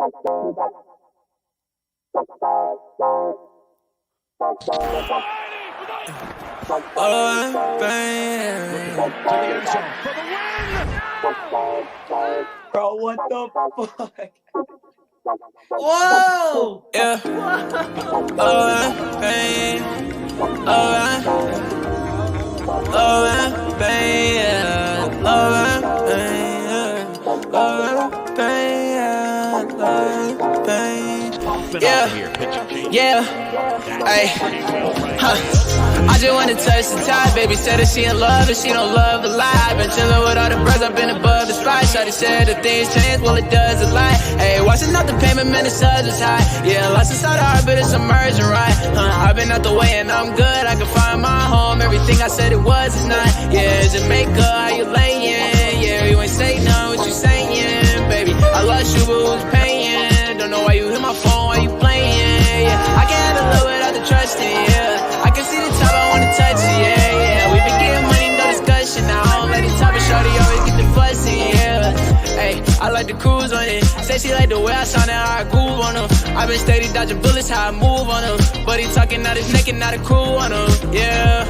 Bro, what the fuck? Whoa! Yeah. Yeah. Ay. I just wanna touch the top. Baby said that she in love and she don't love a lie. Been chillin' with all the bros, I've been above the spot. Shawty said that things change, well it does a lot. Hey, watching out the payment, man, the suds is high. Yeah, lost inside the heart, but it's emerging right. I've been out the way and I'm good. I can find my home. Everything I said it was is not. Yeah, Jamaica, how you layin'? Yeah, you ain't say none, what you saying, baby? I lost you, but who's paying? Don't know why you hit my phone, why you playing? Yeah, I can't handle it without the trusting. Yeah, I can see the top, I wanna touch it. Yeah, we been getting money, no discussion. Now I don't let it top, and shorty always get the fussy. Yeah, hey, I like the cruise on it. Say she like the way I sound and how I groove on them. I been steady dodging bullets, how I move on them. But he talking out his neck and not a crew on them. Yeah,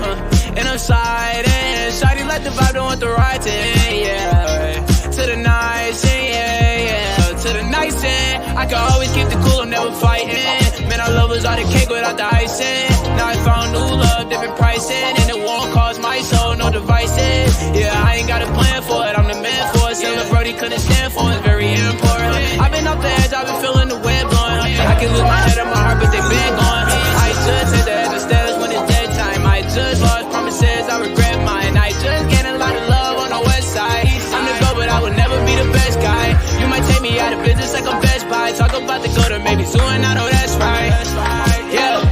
and I'm sliding. Shawty like the vibe, don't want the right to end. Yeah, to the nice end. Yeah, to the nice end. I can always keep the cool, I'm never fighting. Man, I love was all the cake without the icing. Now I found new love, different pricing. And it won't cause my soul, no devices. Yeah, I ain't got a plan for it, I'm the man for it. Selling Brody couldn't stand for it, it's very important. I've been off the edge, I've been feeling the wind blowing. I can lose my head and my heart, but they been gone. I just hit the edge of stairs when it's daytime. I just lost promises, I regret mine. I just gained a lot of love on the west side. I'm the go, but I would never be the best guy. You might take me out of business like I'm Best Buy. Talk about the go to maybe zooming, I know that's right. Yeah.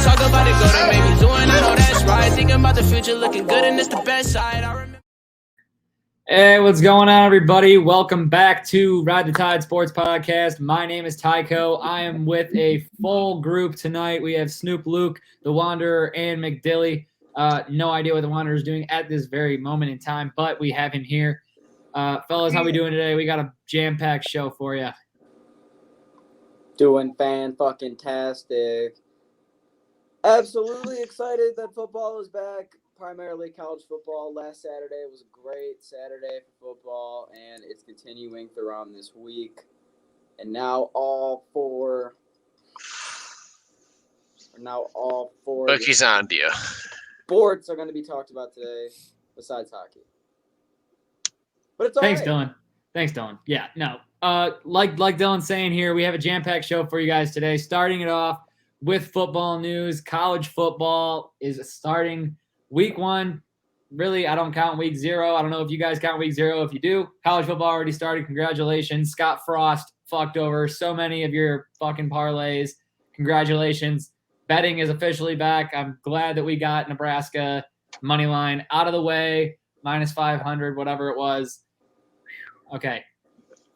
Talk about the go to maybe zooming, I know that's right. Thinking about the future, looking good, and it's the best side. I remember. Hey, what's going on, everybody? Welcome back to Ride the Tide Sports Podcast. My name is Tycho. I am with a full group tonight. We have Snoop Luke, The Wanderer, and McDilly. No idea what The Wanderer is doing at this very moment in time, but we have him here. Fellas, how we doing today? We got a jam-packed show for you. Doing fan-fucking-tastic. Absolutely excited that football is back, primarily college football. Last Saturday was a great Saturday for football, and it's continuing throughout this week. And now all four Bucky's on to you. sports are going to be talked about today, besides hockey. But it's all Thanks, right. Dylan. Yeah, no. Like Dylan's saying here, we have a jam-packed show for you guys today. Starting it off with football news. College football is starting week 1. Really, I don't count week 0. I don't know if you guys count week 0. If you do, college football already started. Congratulations. Scott Frost fucked over so many of your fucking parlays. Congratulations. Betting is officially back. I'm glad that we got Nebraska money line out of the way. -500, whatever it was. Okay.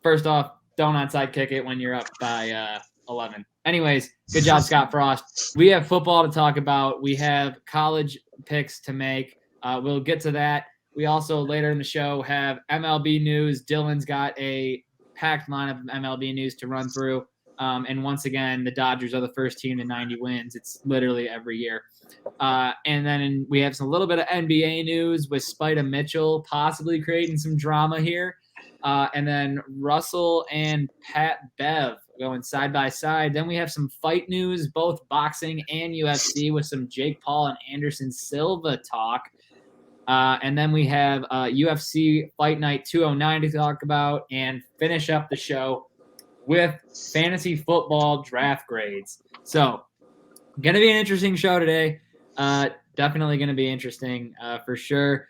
First off, don't onside kick it when you're up by 11. Anyways, good job, Scott Frost. We have football to talk about. We have college picks to make. We'll get to that. We also, later in the show, have MLB news. Dylan's got a packed lineup of MLB news to run through. And once again, the Dodgers are the first team to 90 wins. It's literally every year. And then we have some little bit of NBA news with Spida Mitchell possibly creating some drama here. And then Russell and Pat Bev going side by side. Then we have some fight news, both boxing and UFC, with some Jake Paul and Anderson Silva talk. And then we have UFC Fight Night 209 to talk about and finish up the show with fantasy football draft grades. So, going to be an interesting show today. Definitely going to be interesting for sure.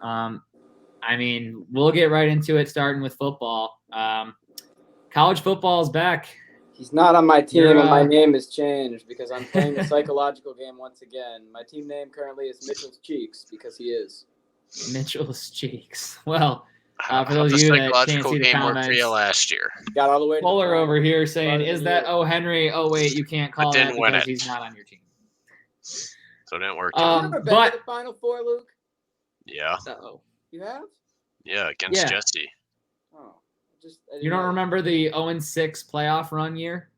I mean, we'll get right into it, starting with football. College football is back. He's not on my team, and my name has changed because I'm playing the psychological game once again. My team name currently is Mitchell's Cheeks because he is. Mitchell's Cheeks. Well, for those of you that can't see the comments, for you last year. Got all the way to Fuller the over here saying, is that Henry? Oh, wait, you can't call that because he's not on your team. So it didn't work. Have you ever been to the Final Four, Luke? Yeah. Uh-oh. You have? Yeah, against Jesse. Oh. You don't remember the 0-6 playoff run year?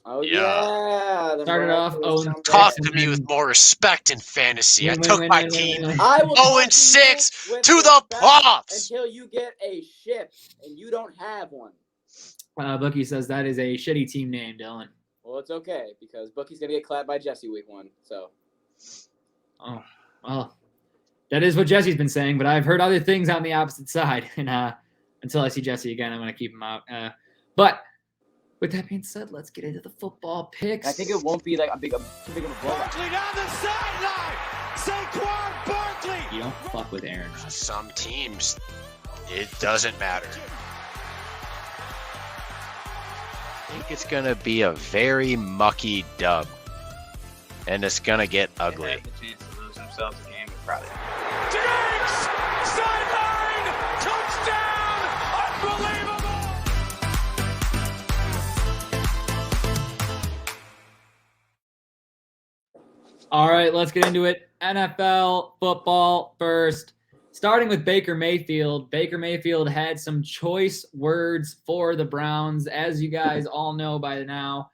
Oh, Yeah. yeah. Started off 0-6. Talk to me with more respect in fantasy. I took my team I will talk to 0-6 you with to the respect playoffs. until you get a ship, and you don't have one. Bookie says that is a shitty team name, Dylan. Well, it's okay, because Bookie's going to get clapped by Jesse week 1, so. Oh, well, that is what Jesse's been saying, but I've heard other things on the opposite side, and until I see Jesse again, I'm going to keep him out. But with that being said, let's get into the football picks. I think it won't be like too big of a blowout. Barkley down the sideline. Saquon Barkley. You don't fuck with Aaron. Some teams, it doesn't matter. I think it's going to be a very mucky dub, and it's going to get ugly. They had the chance to lose themselves a game, probably. Diggs! Sideline! Touchdown! Unbelievable! All right, let's get into it. NFL football first. Starting with Baker Mayfield. Baker Mayfield had some choice words for the Browns. As you guys all know by now,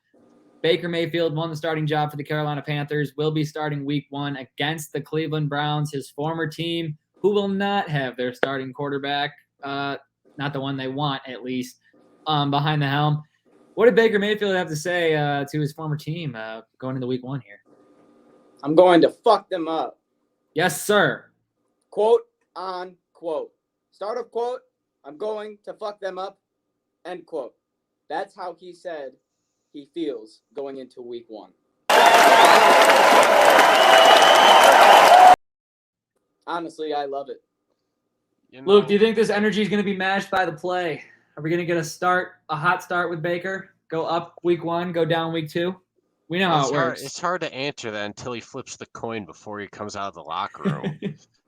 Baker Mayfield won the starting job for the Carolina Panthers, will be starting week 1 against the Cleveland Browns, his former team, who will not have their starting quarterback, not the one they want at least, behind the helm. What did Baker Mayfield have to say to his former team going into week 1 here? I'm going to fuck them up. Yes, sir. Quote on quote. Start of quote, I'm going to fuck them up, end quote. That's how he said he feels going into week 1. Honestly, I love it. Luke, do you think this energy is going to be matched by the play? Are we going to get a hot start with Baker? Go up week 1, go down week 2? We know how it works. It's hard to answer that until he flips the coin before he comes out of the locker room.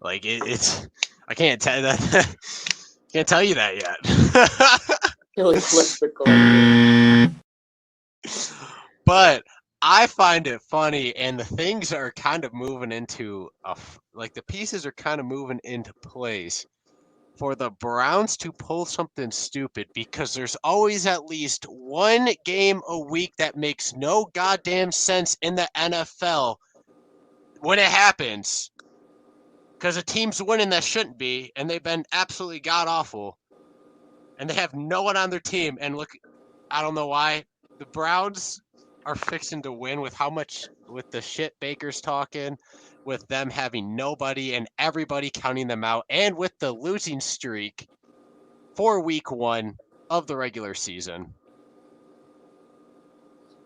Like it's, I can't tell that. Can't tell you that yet. Till he flips the coin. But I find it funny, and the things are kind of moving into like the pieces are kind of moving into place for the Browns to pull something stupid, because there's always at least one game a week that makes no goddamn sense in the NFL when it happens. Because a team's winning that shouldn't be, and they've been absolutely god-awful. And they have no one on their team. And look, I don't know why. The Browns are fixing to win with with the shit Baker's talking, with them having nobody and everybody counting them out, and with the losing streak for week 1 of the regular season.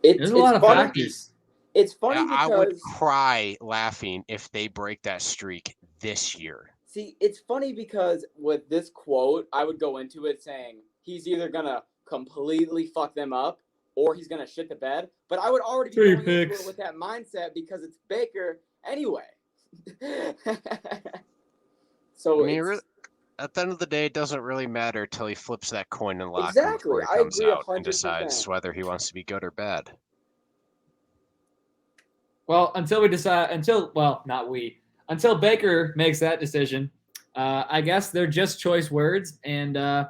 There's a lot of factors. It's funny because I would cry laughing if they break that streak this year. See, it's funny because with this quote, I would go into it saying he's either going to completely fuck them up or he's going to shit the bed. But I would already be going into it with that mindset because it's Baker anyway. So I mean, at the end of the day, it doesn't really matter till he flips that coin in the locker room before he comes out and decides whether he wants to be good or bad. Well, until Baker makes that decision, I guess they're just choice words, and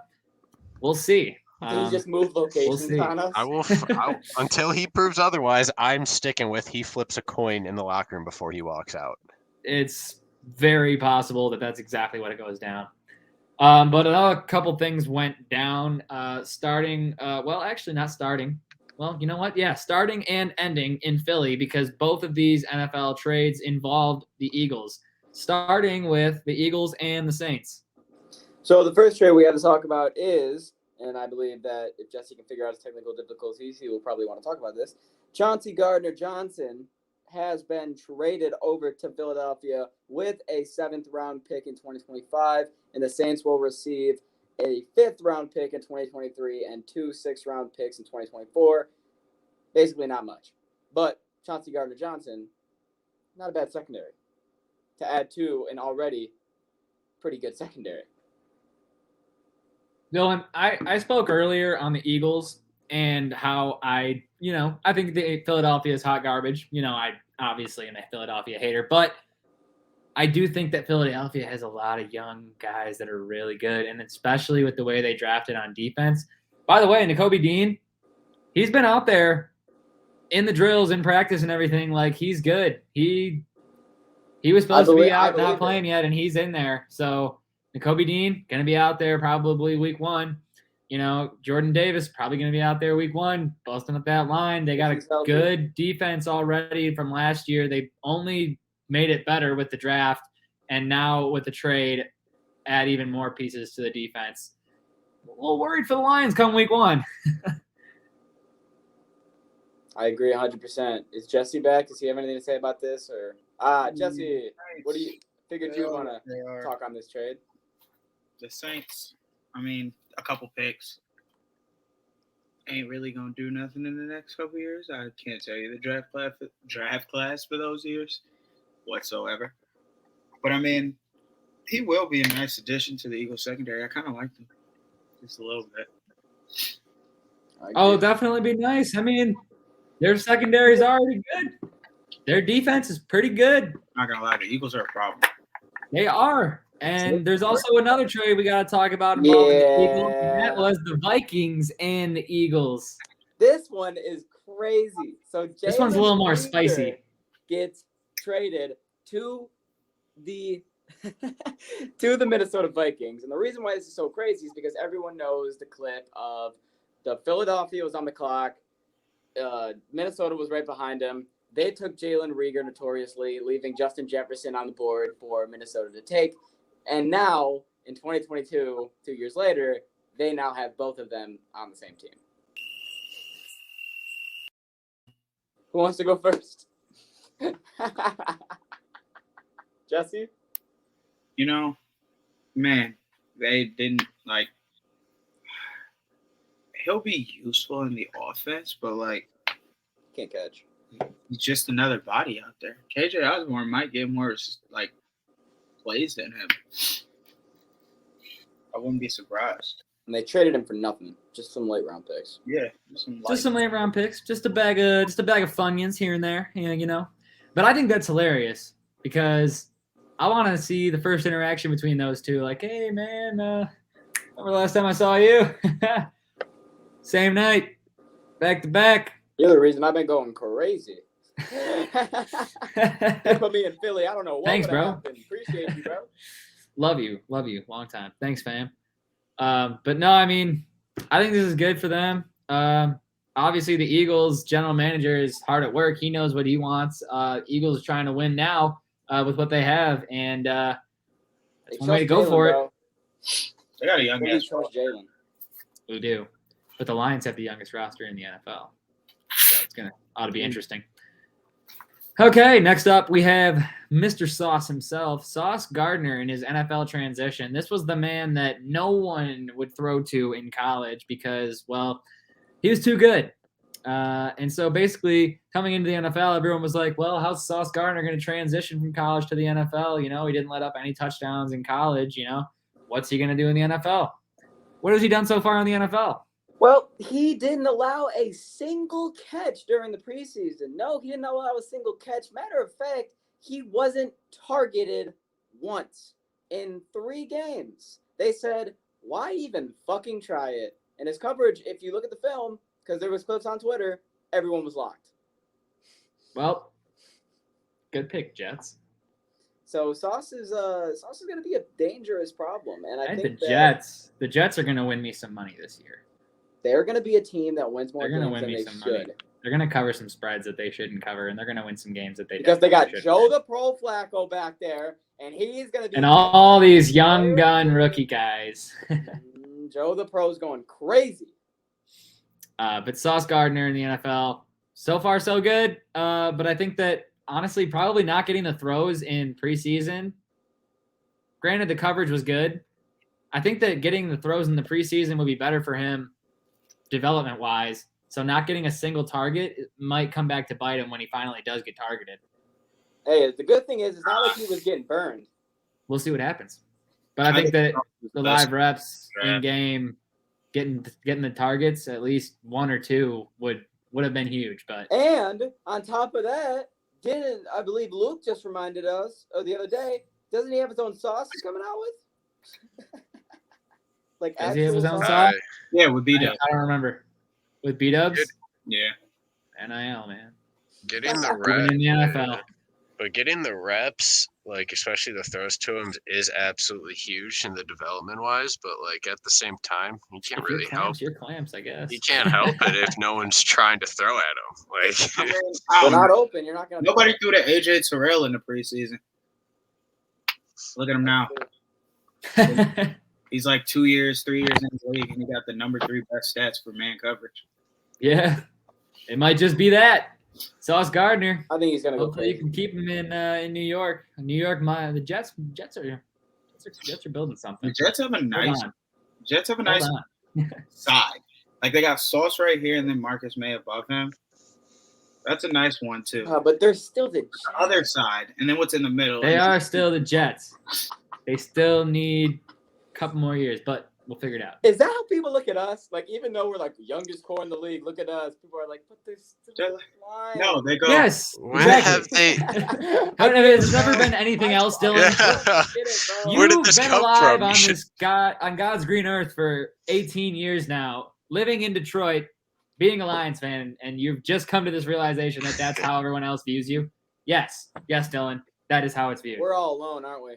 we'll see. Can you just move locations on us? I will until he proves otherwise. I'm sticking with he flips a coin in the locker room before he walks out. It's very possible that that's exactly what it goes down. But another couple things went down. Starting and ending in Philly, because both of these NFL trades involved the Eagles. Starting with the Eagles and the Saints. So the first trade we have to talk about is, and I believe that if Jesse can figure out his technical difficulties, he will probably want to talk about this. Chauncey Gardner-Johnson has been traded over to Philadelphia with a 7th-round pick in 2025, and the Saints will receive a 5th-round pick in 2023 and 2 6th-round picks in 2024. Basically not much. But Chauncey Gardner-Johnson, not a bad secondary to add to an already pretty good secondary. Dylan, I spoke earlier on the Eagles and how I think Philadelphia is hot garbage. I obviously am a Philadelphia hater, but I do think that Philadelphia has a lot of young guys that are really good, and especially with the way they drafted on defense. By the way, Nakobe Dean, he's been out there in the drills, in practice and everything. Like, he's good. He was supposed to be out, not playing yet, and he's in there. So Nakobe Dean going to be out there probably week 1. You know, Jordan Davis probably going to be out there week 1, busting up that line. They got a good defense already from last year. They only made it better with the draft, and now with the trade, add even more pieces to the defense. A little worried for the Lions come week 1. I agree 100%. Is Jesse back? Does he have anything to say about this? Or Jesse, what do you figured you want to talk on this trade? The Saints, I mean, a couple picks ain't really gonna do nothing in the next couple years. I can't tell you the draft class for those years whatsoever. But I mean, he will be a nice addition to the Eagles secondary. I kind of like him just a little bit. Oh, definitely be nice. I mean, their secondary is already good. Their defense is pretty good. Not gonna lie, the Eagles are a problem. They are. And there's also another trade we got to talk about involving the Eagles, and that was the Vikings and the Eagles. This one is crazy. So this one's a little more spicy. Gets traded to the to the Minnesota Vikings. And the reason why this is so crazy is because everyone knows the clip of the Philadelphia was on the clock. Minnesota was right behind him. They took Jalen Reagor notoriously, leaving Justin Jefferson on the board for Minnesota to take. And now, in 2022, 2 years later, they now have both of them on the same team. Who wants to go first? Jesse? You know, man, they didn't, like, he'll be useful in the offense, but, like, can't catch. He's just another body out there. KJ Osborne might get more, like, plays than him. I wouldn't be surprised. And they traded him for nothing, just some late round picks. Yeah, just some late round picks, just a bag of Funyuns here and there, you know. But I think that's hilarious because I want to see the first interaction between those two. Like, hey man, remember the last time I saw you? Same night, back to back. You're the reason I've been going crazy. They put me in Philly. I don't know what. Thanks, bro. Happened. Appreciate you, bro. Love you. Long time. Thanks, fam. But no, I mean, I think this is good for them. Obviously, the Eagles general manager is hard at work. He knows what he wants. Eagles are trying to win now with what they have, and that's one way to go for it. They got a young man. Jalen. We do, but the Lions have the youngest roster in the NFL, so it's ought to be interesting. Okay, next up we have Mr. Sauce himself, Sauce Gardner, in his NFL transition. This was the man that no one would throw to in college because, well, he was too good. And so basically coming into the NFL, everyone was like, well, how's Sauce Gardner going to transition from college to the NFL? You know, he didn't let up any touchdowns in college. You know, what's he going to do in the NFL? What has he done so far in the NFL? Well, he didn't allow a single catch during the preseason. No, he didn't allow a single catch. Matter of fact, he wasn't targeted once in 3 games. They said, why even fucking try it? And his coverage, if you look at the film, because there was clips on Twitter, everyone was locked. Well, good pick, Jets. So Sauce is going to be a dangerous problem. And I think the Jets are going to win me some money this year. They're going to be a team that wins more games than they should. Money. They're going to cover some spreads that they shouldn't cover, and they're going to win some games that they because they got Joe the Pro Flacco back there, and he's going to be and all these young gun rookie guys. Joe the Pro's going crazy. But Sauce Gardner in the NFL, so far so good. But I think that honestly, probably not getting the throws in preseason. Granted, the coverage was good. I think that getting the throws in the preseason would be better for him development-wise. So not getting a single target might come back to bite him when he finally does get targeted. Hey, the good thing is it's not like he was getting burned. We'll see what happens. But I think that the live reps in game, getting the targets, at least 1 or 2 would have been huge. But and on top of that, I believe Luke just reminded us the other day, doesn't he have his own sauce he's coming out with? Like, Does he have his own sauce? sauce? Yeah, with I B-Dubs. don't remember. With B-Dubs? Yeah. NIL, man. Getting the Even in the reps, NFL. but getting the reps, like especially the throws to him, is absolutely huge in the development wise. But like at the same time, you can't If really help. Your clamps, I guess. You can't help it if no one's trying to throw at him. Like I mean, They're not open. You're not going to. Nobody threw to AJ Terrell in the preseason. Look at him now. He's like 2 years, 3 years in the league, and he got the number 3 best stats for man coverage. Yeah. It might just be that. Sauce Gardner. I think he's going to go Hopefully you crazy. can keep him in New York. New York, the Jets are building something. The Jets have a nice Hold on. side. Like they got Sauce right here, and then Marcus May above him. That's a nice one too. But they're still the Other side, and then what's in the middle? They are still the Jets. They still need a couple more years, but we'll figure it out. Is that how people look at us? Like, even though we're like the youngest core in the league, look at us. People are like, but they're still flying. No, they go. Yes. when Exactly. have they? There's never been anything else, Dylan. Yeah. Where did this You've been come alive from? on God's green earth for 18 years now, living in Detroit, being a Lions fan, and you've just come to this realization that that's how everyone else views you. Yes, Dylan, that is how it's viewed. We're all alone, aren't we?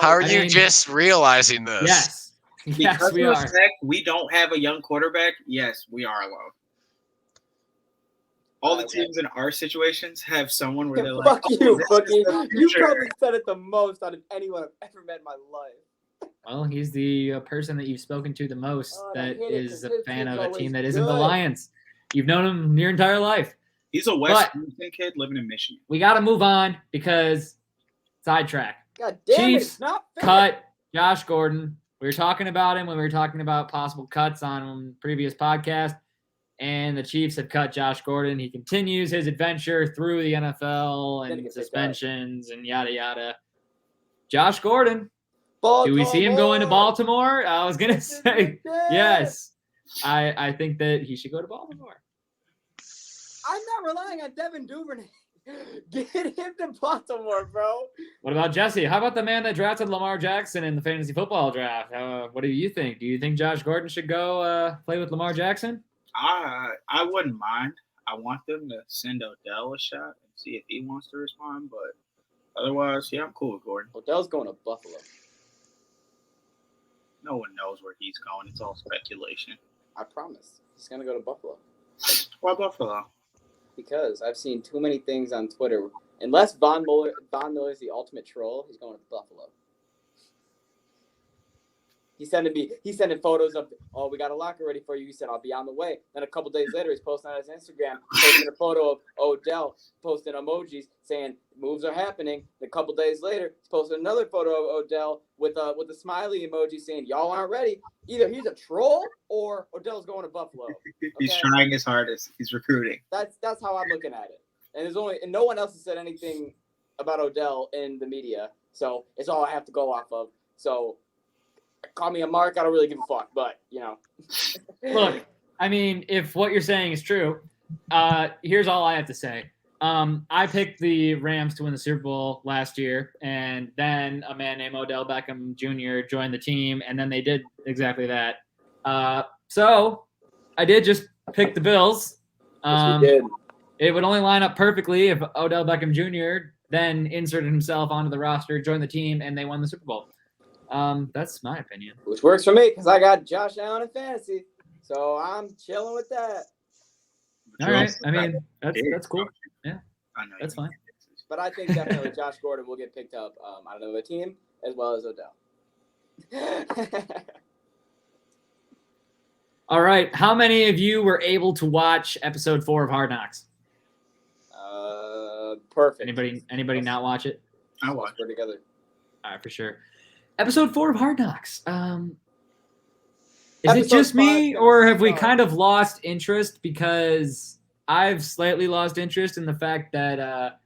How are you just realizing this? Yes. Yes, Because we of the are. fact we don't have a young quarterback. Yes, we are alone. All the teams in our situations have someone where they're like, Fuck you, this Bookie. is the You future. probably said it the most out of anyone I've ever met in my life. Well, he's the person that you've spoken to the most Oh, I that hate it, is 'cause a his fan team's of a always team that isn't the good. Lions. You've known him your entire life. He's a West Houston kid living in Michigan. We got to move on because sidetrack. God damn it, Chiefs it's not fair. cut Josh Gordon. We were talking about him when we were talking about possible cuts on previous podcast, and the Chiefs have cut Josh Gordon. He continues his adventure through the NFL Gonna and get picked up. suspensions and yada yada. Josh Gordon. Baltimore. Do we see him going to Baltimore? I was gonna say yes. I think that he should go to Baltimore. I'm not relying on Devin Duvernay. Get him to Baltimore, bro. What about Jesse? How about the man that drafted Lamar Jackson in the fantasy football draft? What do you think? Do you think Josh Gordon should go play with Lamar Jackson? I wouldn't mind. I want them to send Odell a shot and see if he wants to respond, but otherwise, yeah, I'm cool with Gordon. Odell's going to Buffalo. No one knows where he's going. It's all speculation. I promise. He's going to go to Buffalo. Why Buffalo? Because I've seen too many things on Twitter. Unless Von Miller is the ultimate troll, he's going to Buffalo. He's sending photos of, oh, we got a locker ready for you. He said, I'll be on the way. Then a couple days later, he's posting on his Instagram, posting a photo of Odell, posting emojis saying moves are happening. Then a couple days later, he's posting another photo of Odell with a smiley emoji saying, y'all aren't ready. Either he's a troll or Odell's going to Buffalo. He's Okay? trying his hardest. He's recruiting. That's how I'm looking at it. And no one else has said anything about Odell in the media. So it's all I have to go off of. So call me a mark. I don't really give a fuck, but Look, I mean, if what you're saying is true, here's all I have to say. I picked the Rams to win the Super Bowl last year, and then a man named Odell Beckham Jr. joined the team, and then they did exactly that. So I did just pick the Bills. yes, we did. It would only line up perfectly if Odell Beckham Jr. then inserted himself onto the roster, joined the team, and they won the Super Bowl. That's my opinion. Which works for me because I got Josh Allen in fantasy, so I'm chilling with that. All right. I mean, that's cool. Yeah, I know that's fine. But I think definitely Josh Gordon will get picked up on another team as well as Odell. All right. How many of you were able to watch episode 4 of Hard Knocks? Perfect. Anybody not watch it? I watched. We're together. All right, for sure. Episode 4 of Hard Knocks. Is it Episode just me, 5 or have we no. kind of lost interest? Because I've slightly lost interest in the fact that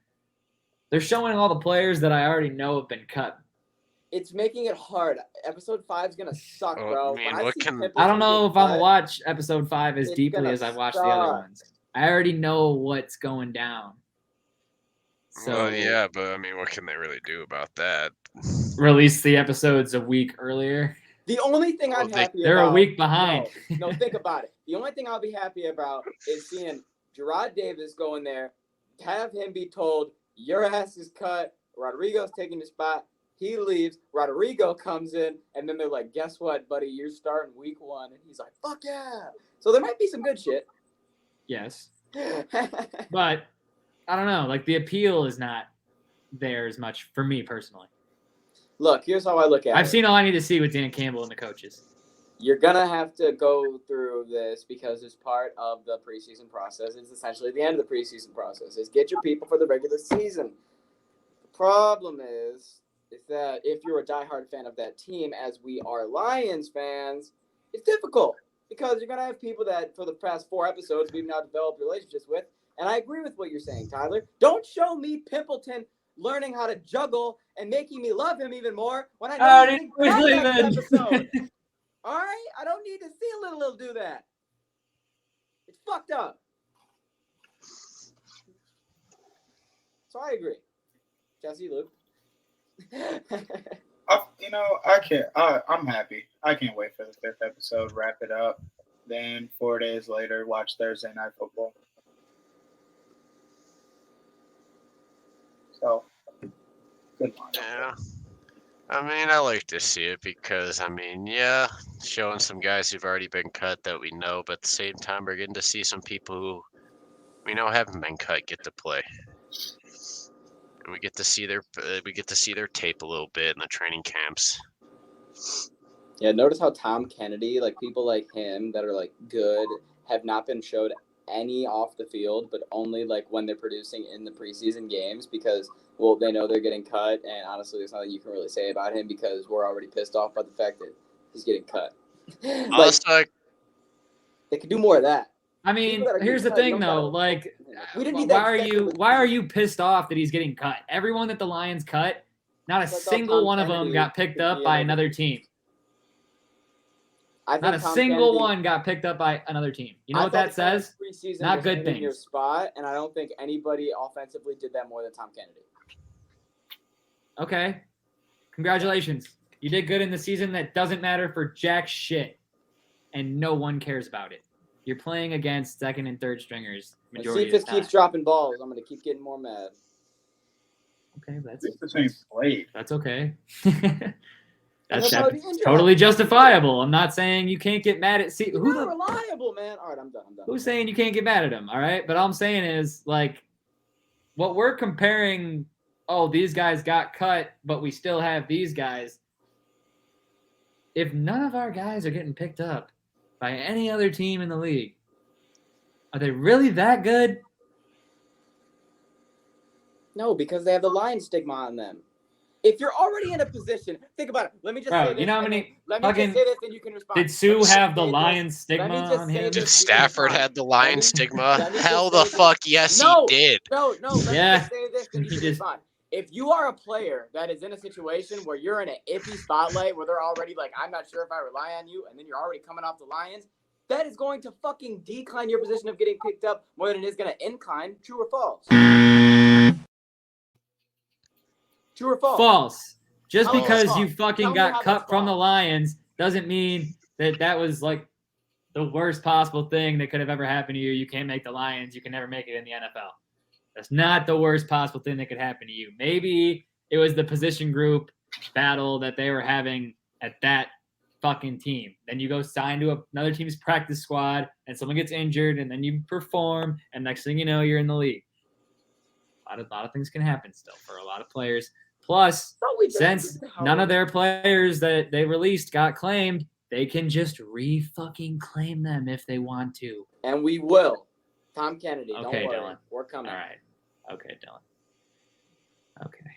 they're showing all the players that I already know have been cut. It's making it hard. Episode 5 is gonna suck, Oh, bro. man, When what see can- people I don't know getting if I'm cut, gonna watch episode 5 as It's deeply gonna as I've watched the other suck. ones. I already know what's going down. So Well, yeah, but I mean, what can they really do about that? release the episodes a week earlier. The only thing I'm happy They're about. a week behind. No, think about it. The only thing I'll be happy about is seeing Gerard Davis go in there, have him be told, your ass is cut, Rodrigo's taking the spot, he leaves, Rodrigo comes in, and then they're like, guess what, buddy, you're starting week 1. And he's like, fuck yeah. So there might be some good shit. Yes. But I don't know. Like, the appeal is not there as much for me personally. Look, here's how I look at it. I've seen all I need to see with Dan Campbell and the coaches. You're going to have to go through this because it's part of the preseason process. It's essentially the end of the preseason process. Is get your people for the regular season. The problem is that if you're a diehard fan of that team, as we are Lions fans, it's difficult because you're going to have people that for the past 4 episodes we've now developed relationships with. And I agree with what you're saying, Tyler. Don't show me Pimpleton learning how to juggle and making me love him even more when I know he's in next episode. All right? I don't need to see a little do that. It's fucked up. So I agree. Jesse, Luke. I can't. I'm happy. I can't wait for the 5th episode. Wrap it up. Then 4 days later, watch Thursday Night Football. So, good one. Yeah. I mean, I like to see it because, I mean, yeah, showing some guys who've already been cut that we know, but at the same time, we're getting to see some people who we know haven't been cut get to play. And we get to see their tape a little bit in the training camps. Yeah, notice how Tom Kennedy, like people like him that are like good, have not been showed any off the field, but only like when they're producing in the preseason games because, well, they know they're getting cut. And honestly, there's nothing you can really say about him because we're already pissed off by the fact that he's getting cut. Also, they could do more of that. I mean, here's the thing though, like, we didn't need why are you pissed off that he's getting cut? Everyone that the Lions cut, not a single one of them got picked up by another team. Not a single one got picked up by another team. You know what that says? Not good things. Your spot, and I don't think anybody offensively did that more than Tom Kennedy. Okay. Congratulations. You did good in the season that doesn't matter for jack shit, and no one cares about it. You're playing against second and third stringers majority of the time. Keeps dropping balls, I'm going to keep getting more mad. Okay, that's the same play. That's okay. That's totally justifiable. I'm not saying you can't get mad at who's reliable, man. All right, I'm done. Who's saying you can't get mad at him? All right, but all I'm saying is like what we're comparing. Oh, these guys got cut, but we still have these guys. If none of our guys are getting picked up by any other team in the league, are they really that good? No, because they have the Lions stigma on them. If you're already in a position, think about it. Let me just say this. You know how many let me just say this, and you can respond. Did Sue have the Lions stigma on him? Did Stafford had the Lions stigma? Hell the fuck yes, he did. No. Let me just say this, and you can respond. If you are a player that is in a situation where you're in an iffy spotlight, where they're already like, I'm not sure if I rely on you, and then you're already coming off the Lions, that is going to fucking decline your position of getting picked up more than it is going to incline. True or false? True or false? False. Just because you fucking got cut from the Lions doesn't mean that was like the worst possible thing that could have ever happened to you. You can't make the Lions. You can never make it in the NFL. That's not the worst possible thing that could happen to you. Maybe it was the position group battle that they were having at that fucking team. Then you go sign to another team's practice squad and someone gets injured and then you perform and next thing you know, you're in the league. A lot of things can happen still for a lot of players. Plus, since none of their players that they released got claimed, they can just re-fucking claim them if they want to. And we will. Tom Kennedy, okay, don't worry. Dylan. We're coming. All right. Okay, Dylan. Okay.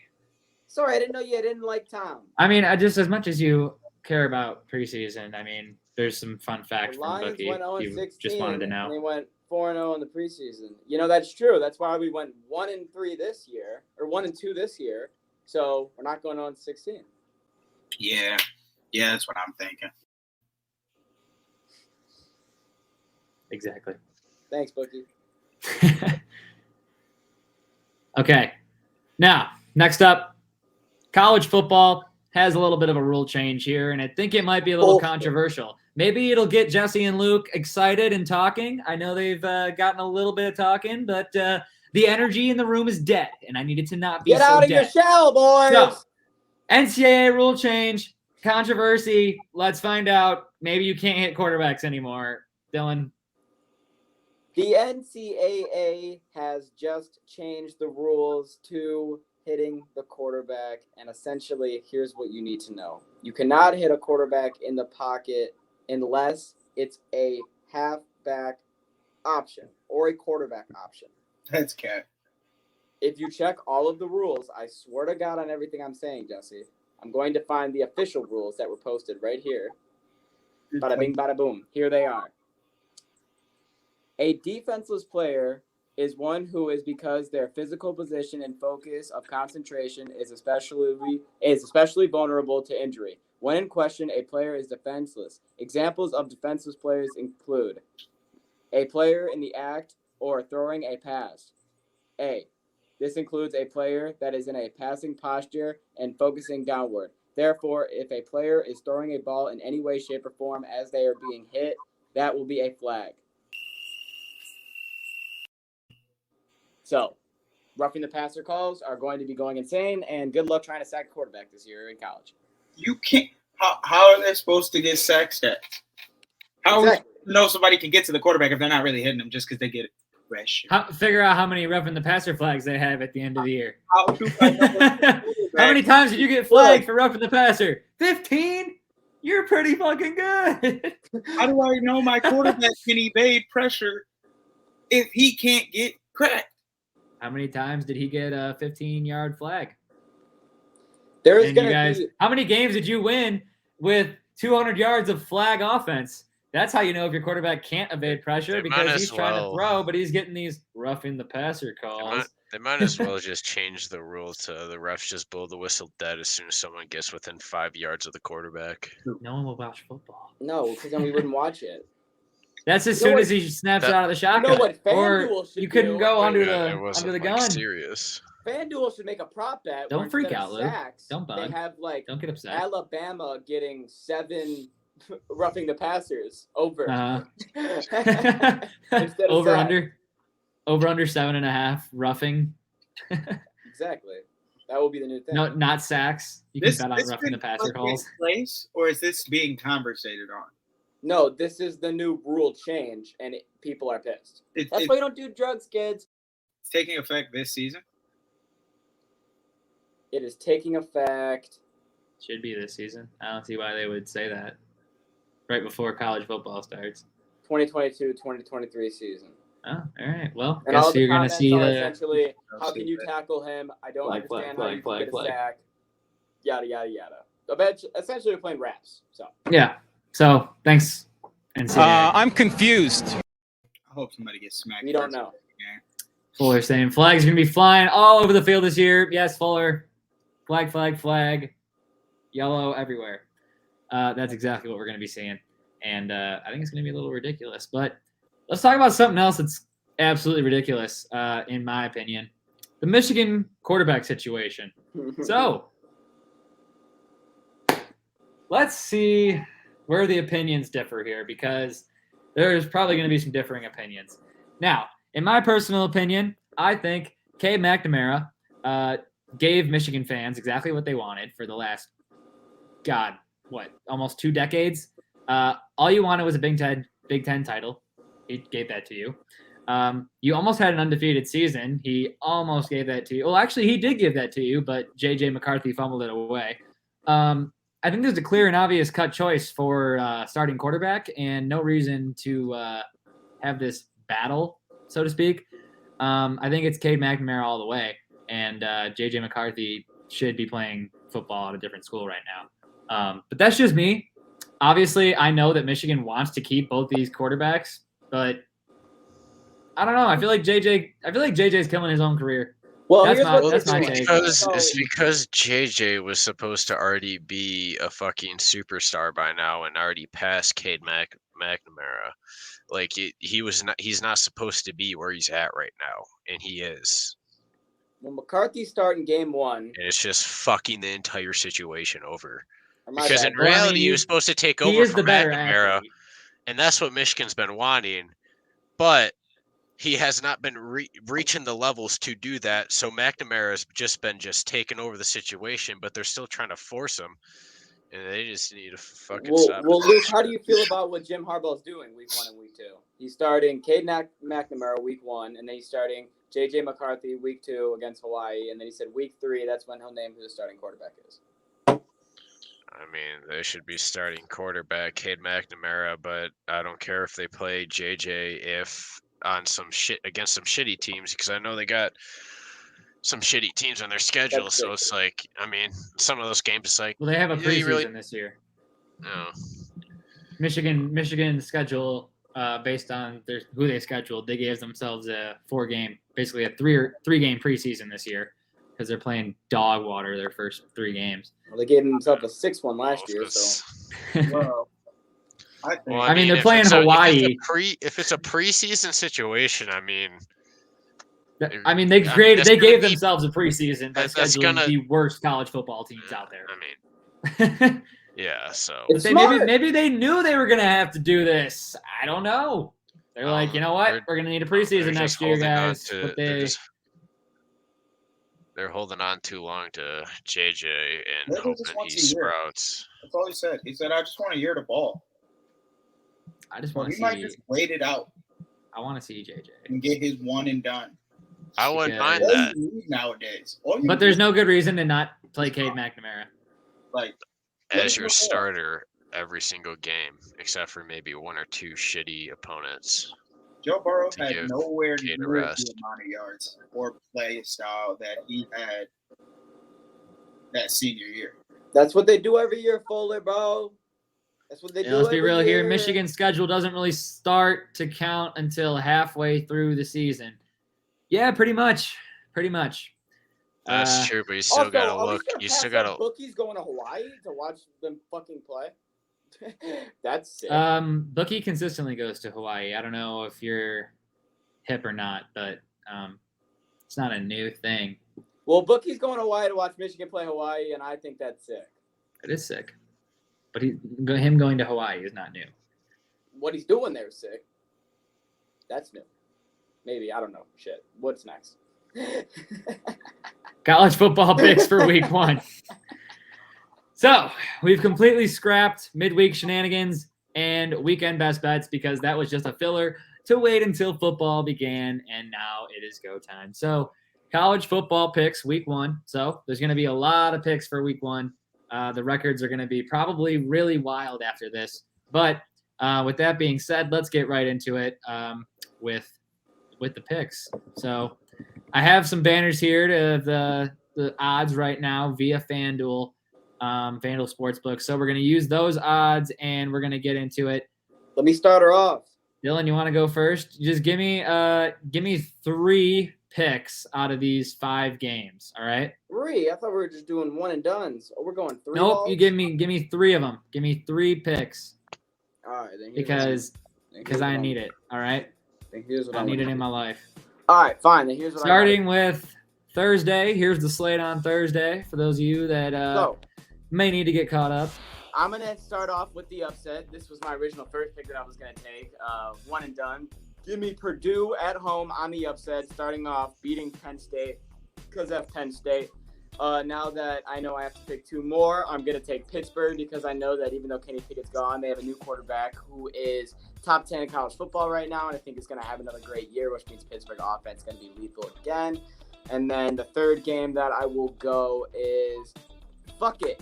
Sorry, I didn't know you didn't like Tom. I mean, just as much as you care about preseason, I mean, there's some fun facts from Bookie you just wanted to know. And they went 4-0 in the preseason. You know, that's true. That's why we went 1-3 this year, or 1-2 this year. So we're not going on 16. Yeah, that's what I'm thinking. Exactly. Thanks, Bookie. Okay. Now, next up, college football has a little bit of a rule change here, and I think it might be a little controversial. Maybe it'll get Jesse and Luke excited and talking. I know they've gotten a little bit of talking, but the energy in the room is dead, and I need it to not be Get out of your shell, boys. So, NCAA rule change, controversy. Let's find out. Maybe you can't hit quarterbacks anymore. Dylan. The NCAA has just changed the rules to hitting the quarterback, and essentially, here's what you need to know. You cannot hit a quarterback in the pocket unless it's a halfback option or a quarterback option. That's cat. If you check all of the rules, I swear to God on everything I'm saying, Jesse, I'm going to find the official rules that were posted right here. Bada bing, bada boom. Here they are. A defenseless player is one who is because their physical position and focus of concentration is especially vulnerable to injury. When in question, a player is defenseless. Examples of defenseless players include a player in the act or throwing a pass. This includes a player that is in a passing posture and focusing downward. Therefore, if a player is throwing a ball in any way, shape, or form as they are being hit, that will be a flag. So, roughing the passer calls are going to be going insane, and good luck trying to sack a quarterback this year in college. You can't. How are they supposed to get sack stats? How exactly. Know somebody can get to the quarterback if they're not really hitting them just because they get pressure? Figure out how many roughing the passer flags they have at the end of the year. How many times did you get flagged for roughing the passer? 15? You're pretty fucking good. How do I know my quarterback can evade pressure if he can't get cracked? How many times did he get a 15-yard flag? There's gonna be. How many games did you win with 200 yards of flag offense? That's how you know if your quarterback can't evade pressure because he's trying to throw, but he's getting these roughing the passer calls. They might as well just change the rule to the refs just blow the whistle dead as soon as someone gets within 5 yards of the quarterback. No one will watch football. No, because then we wouldn't watch it. That's as soon as he snaps out of the shotgun. You know what or you couldn't go under the gun. Serious. FanDuel should make a prop bet. Don't freak out, Luke. Don't bug. They have don't get upset. Alabama getting 7 roughing the passers over. Over under 7.5 roughing. Exactly. That will be the new thing. No, not sacks. You can bet on roughing the passer calls. Place, or is this being conversated on? No, this is the new rule change, and people are pissed. That's why you don't do drugs, kids. It's taking effect this season. It is taking effect. Should be this season. I don't see why they would say that right before college football starts. 2022-2023 season. Oh, all right. Well, and guess you're going to see the. Essentially, how can you tackle him? I don't understand how you can get a sack. Yada, yada, yada. Essentially, we're playing raps. So. Yeah. So, thanks. I'm confused. I hope somebody gets smacked. We don't know. Fuller saying flags are going to be flying all over the field this year. Yes, Fuller. Flag, flag, flag. Yellow everywhere. That's exactly what we're going to be seeing. And I think it's going to be a little ridiculous. But let's talk about something else that's absolutely ridiculous, in my opinion. The Michigan quarterback situation. So, let's see where the opinions differ here, because there's probably going to be some differing opinions. Now, in my personal opinion, I think Cade McNamara gave Michigan fans exactly what they wanted for the last, almost 2 decades. All you wanted was a Big Ten title. He gave that to you. You almost had an undefeated season. He almost gave that to you. Well, actually, he did give that to you, but J.J. McCarthy fumbled it away. I think there's a clear and obvious cut choice for starting quarterback, and no reason to have this battle, so to speak. I think it's Cade McNamara all the way, and J.J. McCarthy should be playing football at a different school right now. But that's just me. Obviously, I know that Michigan wants to keep both these quarterbacks, but I don't know. I feel like JJ's killing his own career. Well, that's my take. It's because JJ was supposed to already be a fucking superstar by now and already passed Cade McNamara. Like he's not supposed to be where he's at right now, and he is. Well, McCarthy's starting game 1. And it's just fucking the entire situation over. Or my Because bad. in Well, I mean, reality, he was supposed to take He over is the from better McNamara, athlete. and that's what Michigan's been wanting. But he has not been reaching the levels to do that. So McNamara's just been taking over the situation, but they're still trying to force him. And they just need to fucking stop. Well, Luke, how do you feel about what Jim Harbaugh's doing week 1 and week 2? He's starting Cade McNamara week 1, and then he's starting J.J. McCarthy week 2 against Hawaii, and then he said week 3, that's when he'll name who the starting quarterback is. I mean, they should be starting quarterback Cade McNamara, but I don't care if they play J.J. if on some shit against some shitty teams, because I know they got some shitty teams on their schedule. That's So it. it's like, I mean, some of those games, it's like, Well, they have a yeah, preseason you really- this year. no. Michigan schedule based on who they scheduled. They gave themselves a 4-game, basically a three-game preseason this year because they're playing dog water their first 3 games. Well, they gave themselves a 6-1 last year, so. Well, I think. Well, I mean, they're if playing it's Hawaii. If it's a preseason situation, I mean, I mean, they that's they gonna gave be- themselves a preseason by that's scheduling gonna- the worst college football teams out there. I mean, yeah. So It's maybe they knew they were gonna have to do this. I don't know. They're like, Um, you know what? they're- We're gonna need a they're preseason just next year, holding on guys. to- But they're holding on too long to JJ and Maybe hoping just once he a year. sprouts. That's all he said. He said, "I just want a year to ball." I just Well, want to he might see. just wait it out I want to see JJ. and get his one and done. I wouldn't Because- mind All that. you need nowadays. All you But there's need, no good reason to not play Cade McNamara. like As your before. starter every single game, except for maybe 1 or 2 shitty opponents. Joe Burrow to had give nowhere Cade a near rest. the amount of yards or play style that he had that senior year. That's what they do every year, Fuller, bro. That's what they Yeah, do let's be every real year. here. Michigan's schedule doesn't really start to count until halfway through the season. Yeah, pretty much. Pretty much. That's true, but you still Also, gotta are we look. gonna You pass still up gotta. bookies going to Hawaii to watch them fucking play? That's sick. Bookie consistently goes to Hawaii. I don't know if you're hip or not, but it's not a new thing. Well, bookie's going to Hawaii to watch Michigan play Hawaii, and I think that's sick. It is sick. But him going to Hawaii is not new. What he's doing there is sick. That's new. Maybe, I don't know. Shit. What's next? College football picks for week 1. So we've completely scrapped midweek shenanigans and weekend best bets because that was just a filler to wait until football began, and now it is go time. So college football picks week 1. So there's going to be a lot of picks for week 1. The records are going to be probably really wild after this. But with that being said, let's get right into it with the picks. So I have some banners here to the odds right now via FanDuel Sportsbook. So we're going to use those odds and we're going to get into it. Let me start her off. Dylan, you want to go first? Just give me 3 picks out of these 5 games. All right. 3? I thought we were just doing one and dones. Oh, we're going 3. Nope. balls? You give me 3 of them. Give me 3 picks All right, then. because I need it. All right. Here's what I need it in my. my life. All right, fine. Then here's what Starting with Thursday. Here's the slate on Thursday for those of you that So may need to get caught up. I'm gonna start off with the upset. This was my original first pick that I was gonna take. One and done. Give me Purdue at home on the upset, starting off beating Penn State because of Penn State. Now that I know I have to pick 2 more, I'm going to take Pittsburgh because I know that even though Kenny Pickett's gone, they have a new quarterback who is top 10 in college football right now, and I think is going to have another great year, which means Pittsburgh offense is going to be lethal again. And then the third game that I will go is, fuck it.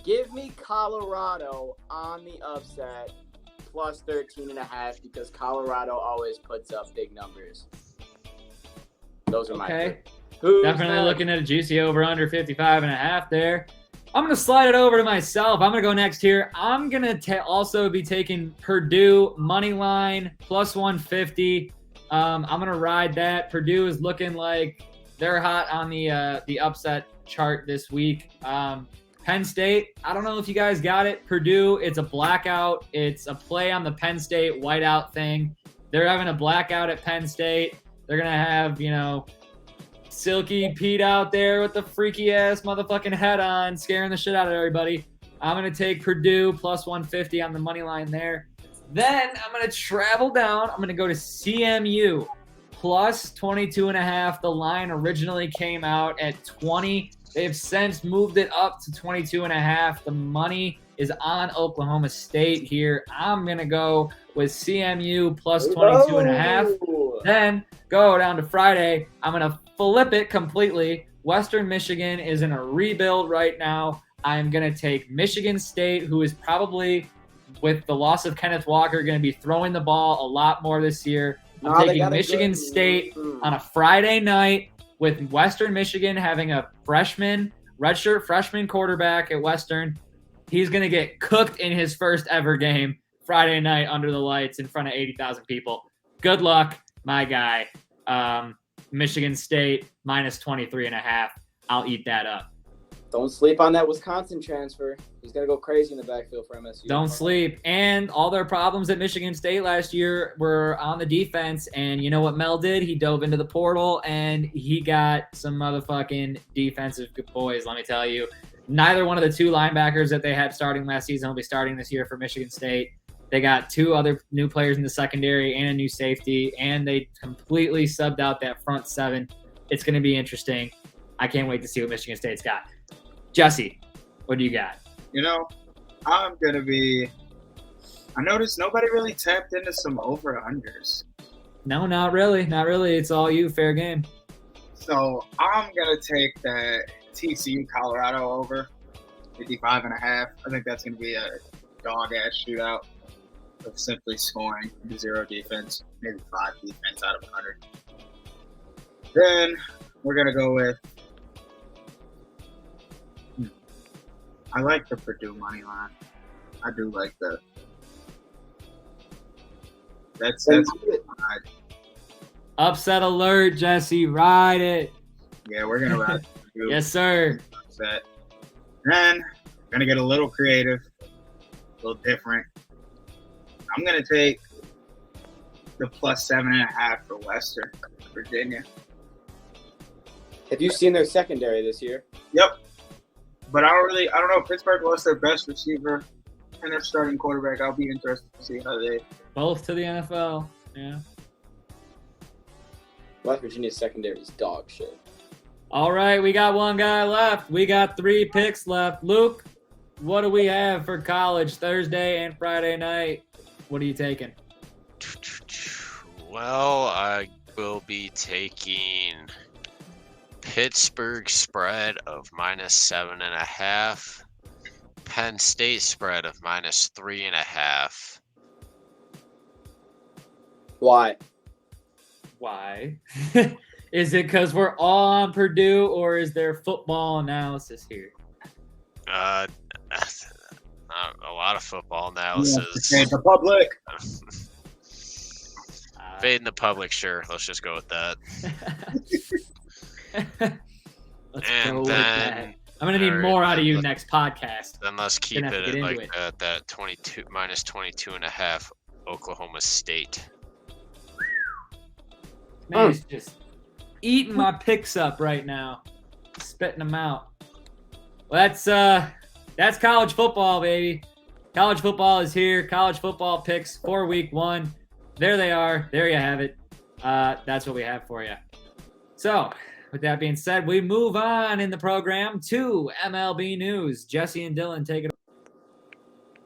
Give me Colorado on the upset plus 13.5 because Colorado always puts up big numbers. Those are my picks. Definitely looking at a juicy over under 55.5 there. I'm going to slide it over to myself. I'm going to go next here. I'm going to also be taking Purdue money line plus 150. I'm going to ride that. Purdue is looking like they're hot on the upset chart this week. Penn State, I don't know if you guys got it. Purdue, it's a blackout. It's a play on the Penn State whiteout thing. They're having a blackout at Penn State. They're going to have, Silky Pete out there with the freaky ass motherfucking head on, scaring the shit out of everybody. I'm going to take Purdue plus 150 on the money line there. Then I'm going to travel down. I'm going to go to CMU plus 22.5. The line originally came out at 20. They've since moved it up to 22.5. The money is on Oklahoma State here. I'm going to go with CMU plus 22.5. Then go down to Friday. I'm going to flip it completely. Western Michigan is in a rebuild right now. I'm going to take Michigan State, who is probably, with the loss of Kenneth Walker, going to be throwing the ball a lot more this year. I'm taking Michigan State on a Friday night with Western Michigan having a redshirt freshman quarterback at Western. He's going to get cooked in his first ever game Friday night under the lights in front of 80,000 people. Good luck, my guy. Michigan State minus 23.5. I'll eat that up. Don't sleep on that Wisconsin transfer. He's going to go crazy in the backfield for MSU. Don't sleep. And all their problems at Michigan State last year were on the defense. And you know what Mel did? He dove into the portal, and he got some motherfucking defensive boys, let me tell you. Neither one of the two linebackers that they had starting last season will be starting this year for Michigan State. They got two other new players in the secondary and a new safety, and they completely subbed out that front seven. It's going to be interesting. I can't wait to see what Michigan State's got. Jesse, what do you got? You know, I'm going to be – I noticed nobody really tapped into some over-unders. No, not really. Not really. It's all you. Fair game. So I'm going to take that TCU Colorado over 55.5. I think that's going to be a dog-ass shootout of simply scoring 0 defense, maybe 5 defense out of 100. Then we're going to go with I like the Purdue money line. I do like that. That's upset alert, Jesse. Ride it. Yeah, we're gonna ride Purdue. Yes, sir. Upset. Then gonna get a little creative, a little different. I'm gonna take the plus 7.5 for Western Virginia. Have you seen their secondary this year? Yep. But I don't know. Pittsburgh lost their best receiver and their starting quarterback. I'll be interested to see how they both to the NFL. Yeah. West Virginia's secondary is dog shit. All right, we got one guy left. We got 3 picks left. Luke, what do we have for college Thursday and Friday night? What are you taking? Well, I will be taking Pittsburgh spread of minus 7.5. Penn State spread of minus 3.5. Why? Is it because we're all on Purdue, or is there football analysis here? A lot of football analysis. Fade the public. Fade in the public, sure. Let's just go with that. I'm gonna need more out of you next podcast. Then let's keep it at like that 22 minus 22.5 Oklahoma State. Man, it's just eating my picks up right now, spitting them out. Well, that's college football, baby. College football is here. College football picks for week 1. There they are. There you have it. That's what we have for you. So, with that being said, we move on in the program to MLB news. Jesse and Dylan, take it.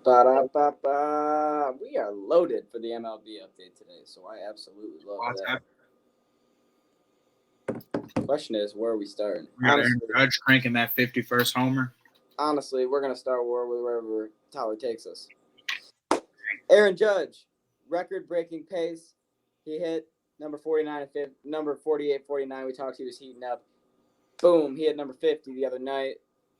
Ba-da-ba-ba. We are loaded for the MLB update today, so I absolutely love that. Question is, where are we starting? Judge cranking that 51st homer. Honestly, we're going to start wherever Tyler takes us. Aaron Judge, record-breaking pace. He hit number 49 and number 48, 49. We talked, he was heating up. Boom, he had number 50 the other night.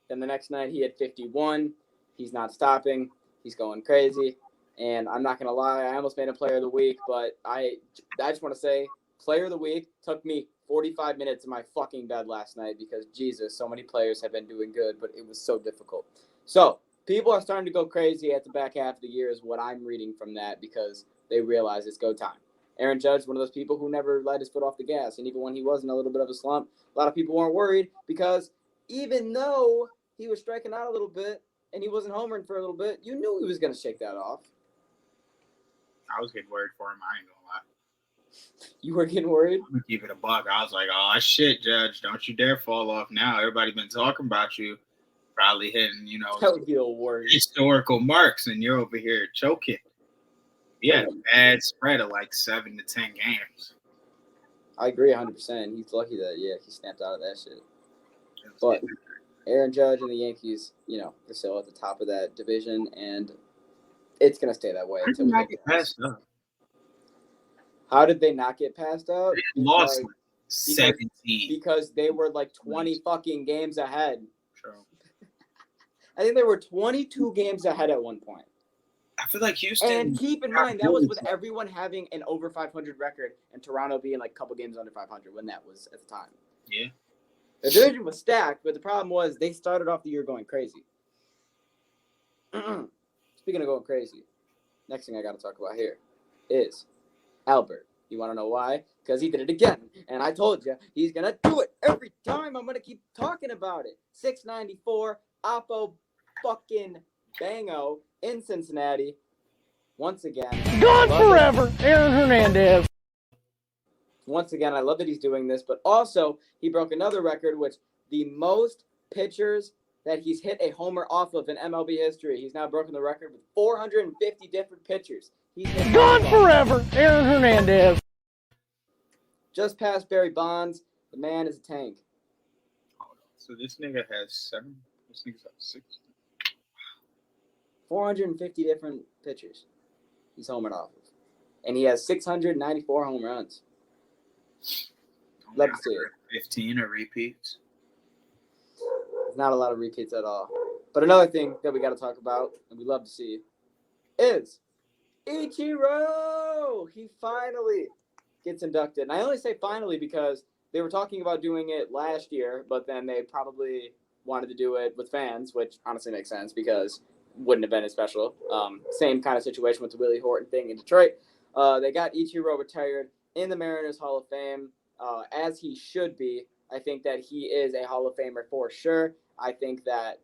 Then the next night, he had 51. He's not stopping. He's going crazy. And I'm not going to lie, I almost made him player of the week, but I just want to say, player of the week took me 45 minutes in my fucking bed last night because, Jesus, so many players have been doing good, but it was so difficult. So, people are starting to go crazy at the back half of the year is what I'm reading from that because they realize it's go time. Aaron Judge, one of those people who never let his foot off the gas. And even when he was in a little bit of a slump, a lot of people weren't worried because even though he was striking out a little bit and he wasn't homering for a little bit, you knew he was going to shake that off. I was getting worried for him. I ain't gonna lie. You were getting worried? I'm gonna keep it a buck. I was like, oh shit, Judge, don't you dare fall off now. Everybody been talking about you, probably hitting, That would be the worst. historical marks, and you're over here choking. Yeah, bad spread of like 7 to 10 games. I agree 100%. He's lucky that, he snapped out of that shit. But Aaron Judge and the Yankees, they're still at the top of that division, and it's going to stay that way. Until we get passed up. How did they not get passed up? They lost like 17. Because they were like 20 fucking games ahead. True. I think they were 22 games ahead at one point. I feel like Houston. And keep in mind, that was with everyone having an over 500 record and Toronto being like a couple games under 500 when that was at the time. Yeah. The division was stacked, but the problem was they started off the year going crazy. Speaking of going crazy, next thing I got to talk about here is Albert. You want to know why? Because he did it again. And I told you, he's going to do it every time. I'm going to keep talking about it. 694, Oppo fucking Bango in Cincinnati. Once again. Gone forever, Aaron Hernandez. Once again, I love that he's doing this, but also he broke another record, which the most pitchers that he's hit a homer off of in MLB history. He's now broken the record with 450 different pitchers. He's hit Gone forever, Aaron Hernandez. Just past Barry Bonds. The man is a tank. So this nigga has 7. This nigga's got 6. 450 different pitchers he's homered off of. And he has 694 home runs. Love to see it. 15 are repeats. There's not a lot of repeats at all. But another thing that we got to talk about, and we love to see, is Ichiro. He finally gets inducted. And I only say finally because they were talking about doing it last year, but then they probably wanted to do it with fans, which honestly makes sense because wouldn't have been as special. Same kind of situation with the Willie Horton thing in Detroit. They got Ichiro retired in the Mariners Hall of Fame, as he should be. I think that he is a Hall of Famer for sure. I think that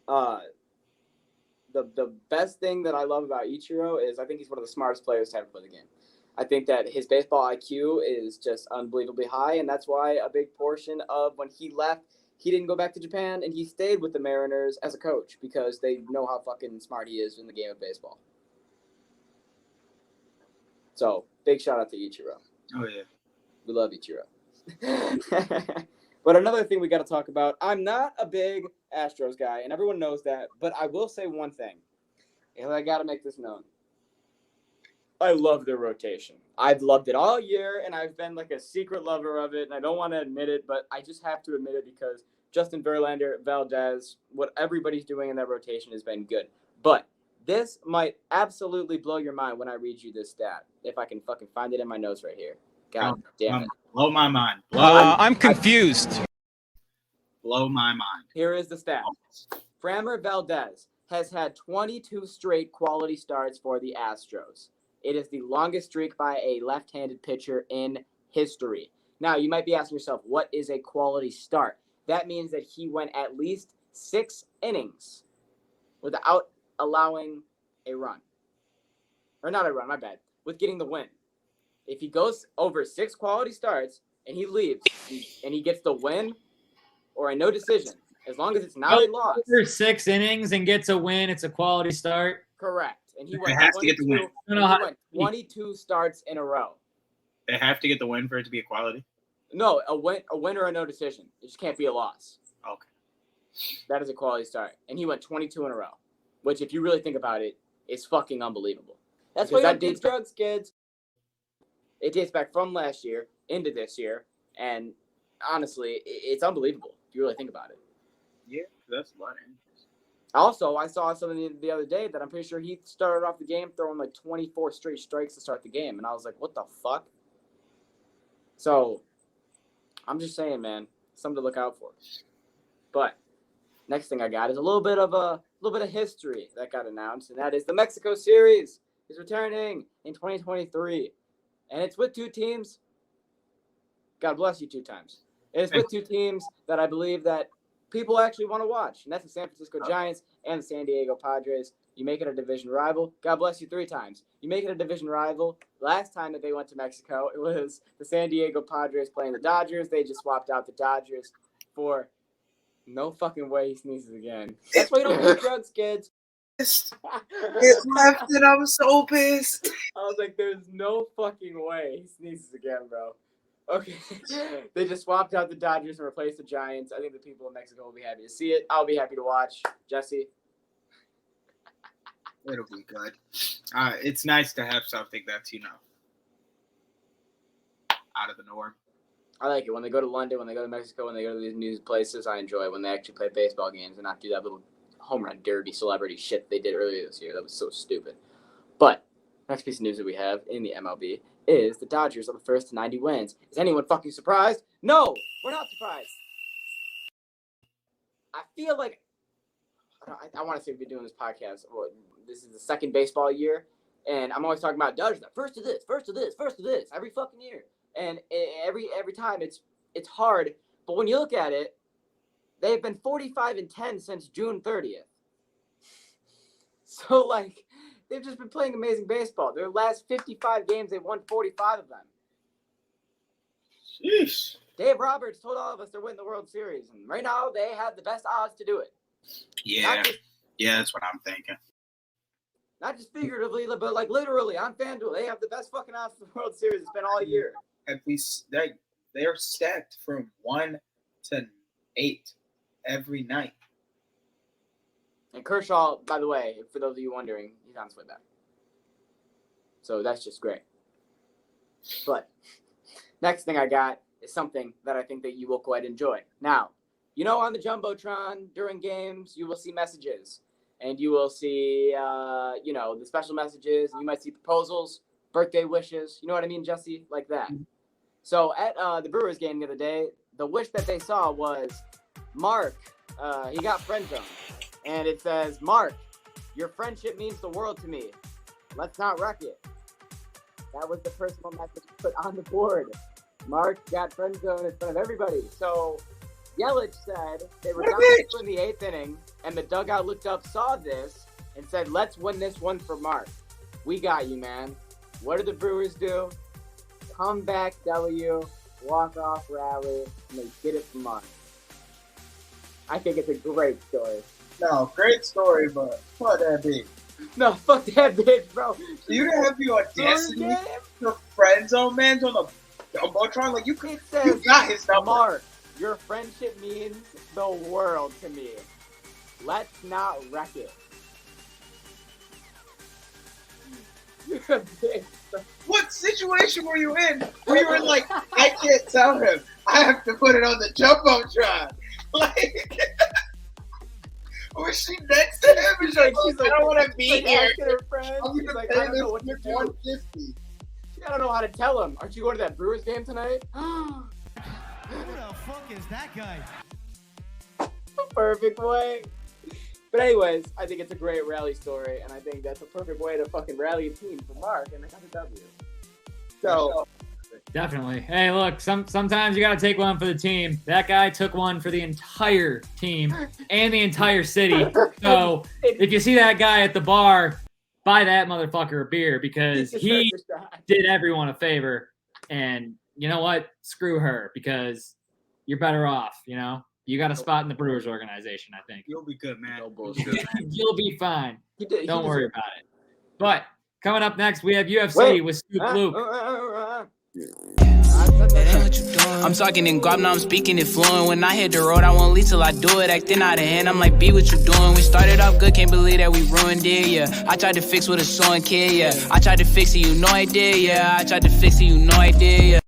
the best thing that I love about Ichiro is I think he's one of the smartest players to ever play the game. I think that his baseball IQ is just unbelievably high, and that's why a big portion of when he left, he didn't go back to Japan, and he stayed with the Mariners as a coach because they know how fucking smart he is in the game of baseball. So, big shout out to Ichiro. Oh, yeah. We love Ichiro. But another thing we got to talk about, I'm not a big Astros guy, and everyone knows that, but I will say one thing, and I got to make this known. I love their rotation. I've loved it all year, and I've been like a secret lover of it, and I don't want to admit it, but I just have to admit it because Justin Verlander, Valdez, what everybody's doing in that rotation has been good. But this might absolutely blow your mind when I read you this stat, if I can fucking find it in my notes right here. God damn it. Blow my mind. I'm confused. Blow my mind. Here is the stat. Framber Valdez has had 22 straight quality starts for the Astros. It is the longest streak by a left-handed pitcher in history. Now, you might be asking yourself, what is a quality start? That means that he went at least 6 innings without allowing a run. Or not a run, my bad. With getting the win. If he goes over 6 quality starts and he leaves and he gets the win or a no decision, as long as it's not a loss. Over 6 innings and gets a win, it's a quality start. Correct. And he They went have to get the win. he went 22 starts in a row. They have to get the win for it to be a quality? No, a win or a no decision. It just can't be a loss. Okay. That is a quality start. And he went 22 in a row, which if you really think about it, is fucking unbelievable. That's why that dates drugs, kids. It dates back from last year into this year, and honestly, it's unbelievable if you really think about it. Yeah, that's a lot of innings. Also, I saw something the other day that I'm pretty sure he started off the game throwing like 24 straight strikes to start the game, and I was like, what the fuck? So, I'm just saying, man, something to look out for. But next thing I got is a little bit of history that got announced, and that is the Mexico series is returning in 2023. And it's with two teams. God bless you 2 times. It's with 2 teams that I believe that people actually want to watch. And that's the San Francisco Giants and the San Diego Padres. You make it a division rival. God bless you 3 times. You make it a division rival. Last time that they went to Mexico, it was the San Diego Padres playing the Dodgers. They just swapped out the Dodgers for no fucking way he sneezes again. That's why you don't do drugs, kids. It left and I'm so pissed. I was like, there's no fucking way he sneezes again, bro. Okay. They just swapped out the Dodgers and replaced the Giants. I think the people in Mexico will be happy to see it. I'll be happy to watch. Jesse? It'll be good. It's nice to have something that's, out of the norm. I like it. When they go to London, when they go to Mexico, when they go to these new places, I enjoy it. When they actually play baseball games and not do that little home run derby celebrity shit they did earlier this year. That was so stupid. But next piece of news that we have in the MLB is the Dodgers are the first to 90 wins. Is anyone fucking surprised? No, we're not surprised. I feel like I want to say we've been doing this podcast. Well, this is the second baseball year, and I'm always talking about Dodgers. First to this, first to this, first to this, every fucking year. And every time it's hard. But when you look at it, they've been 45-10 since June 30th. So, like, they've just been playing amazing baseball. Their last 55 games, they've won 45 of them. Sheesh. Dave Roberts told all of us they're winning the World Series. And right now, they have the best odds to do it. Yeah. Yeah, that's what I'm thinking. Not just figuratively, but, like, literally on FanDuel. They have the best fucking odds for the World Series. It's been all year. At least they're stacked from 1 to 8 every night. And Kershaw, by the way, for those of you wondering, he's on his way back. So that's just great. But next thing I got is something that I think that you will quite enjoy. Now, on the Jumbotron during games, you will see messages. And you will see, the special messages. You might see proposals, birthday wishes. You know what I mean, Jesse? Like that. So at the Brewers game the other day, the wish that they saw was Mark. He got friend zoned. And it says, Mark, your friendship means the world to me. Let's not wreck it. That was the personal message put on the board. Mark got friend zoned in front of everybody. So Yelich said they were down in the 8th inning, and the dugout looked up, saw this, and said, let's win this one for Mark. We got you, man. What did the Brewers do? Comeback W, walk-off rally, and they did it for Mark. I think it's a great story. No, great story, but fuck that bitch. No, fuck that bitch, bro. You have the audacity to friend zone man's on the Jumbotron? Like, you got his number. Mark, your friendship means the world to me. Let's not wreck it. You're a bitch. What situation were you in where you were like, I can't tell him. I have to put it on the Jumbotron. Like, was she next to him? And she's like, I don't want to be here. She's like, I don't know what to do. I don't know how to tell him. Aren't you going to that Brewers game tonight? Who the fuck is that guy? Perfect way. But anyways, I think it's a great rally story, and I think that's a perfect way to fucking rally a team for Mark, and they got a W. So definitely. Hey, look, sometimes you got to take one for the team. That guy took one for the entire team and the entire city. So if you see that guy at the bar, buy that motherfucker a beer because he did everyone a favor. And you know what? Screw her because you're better off, You got a spot in the Brewers organization, I think. You'll be good, man. No bullshit. You'll be fine. Don't worry about it. But coming up next, we have UFC with Scoop Luke. I'm talking in guap, now I'm speaking it fluent. When I hit the road, I won't leave till I do it. Acting out of hand, I'm like, be what you doing. We started off good, can't believe that we ruined it, yeah. I tried to fix with a sewing kid, yeah. I tried to fix it, you know I did, yeah. I tried to fix it, you know I did, yeah.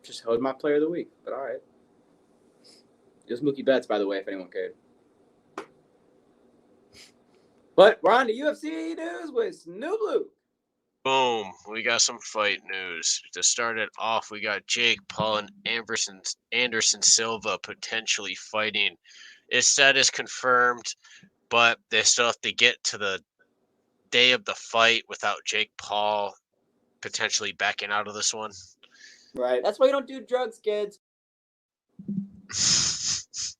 Just held my player of the week, but all right. It was Mookie Betts, by the way, if anyone cared. But we're on to UFC news with Snoop Luke. Boom. We got some fight news. To start it off, we got Jake Paul and Anderson Silva potentially fighting. It's said it's confirmed, but they still have to get to the day of the fight without Jake Paul potentially backing out of this one. Right. That's why you don't do drugs, kids.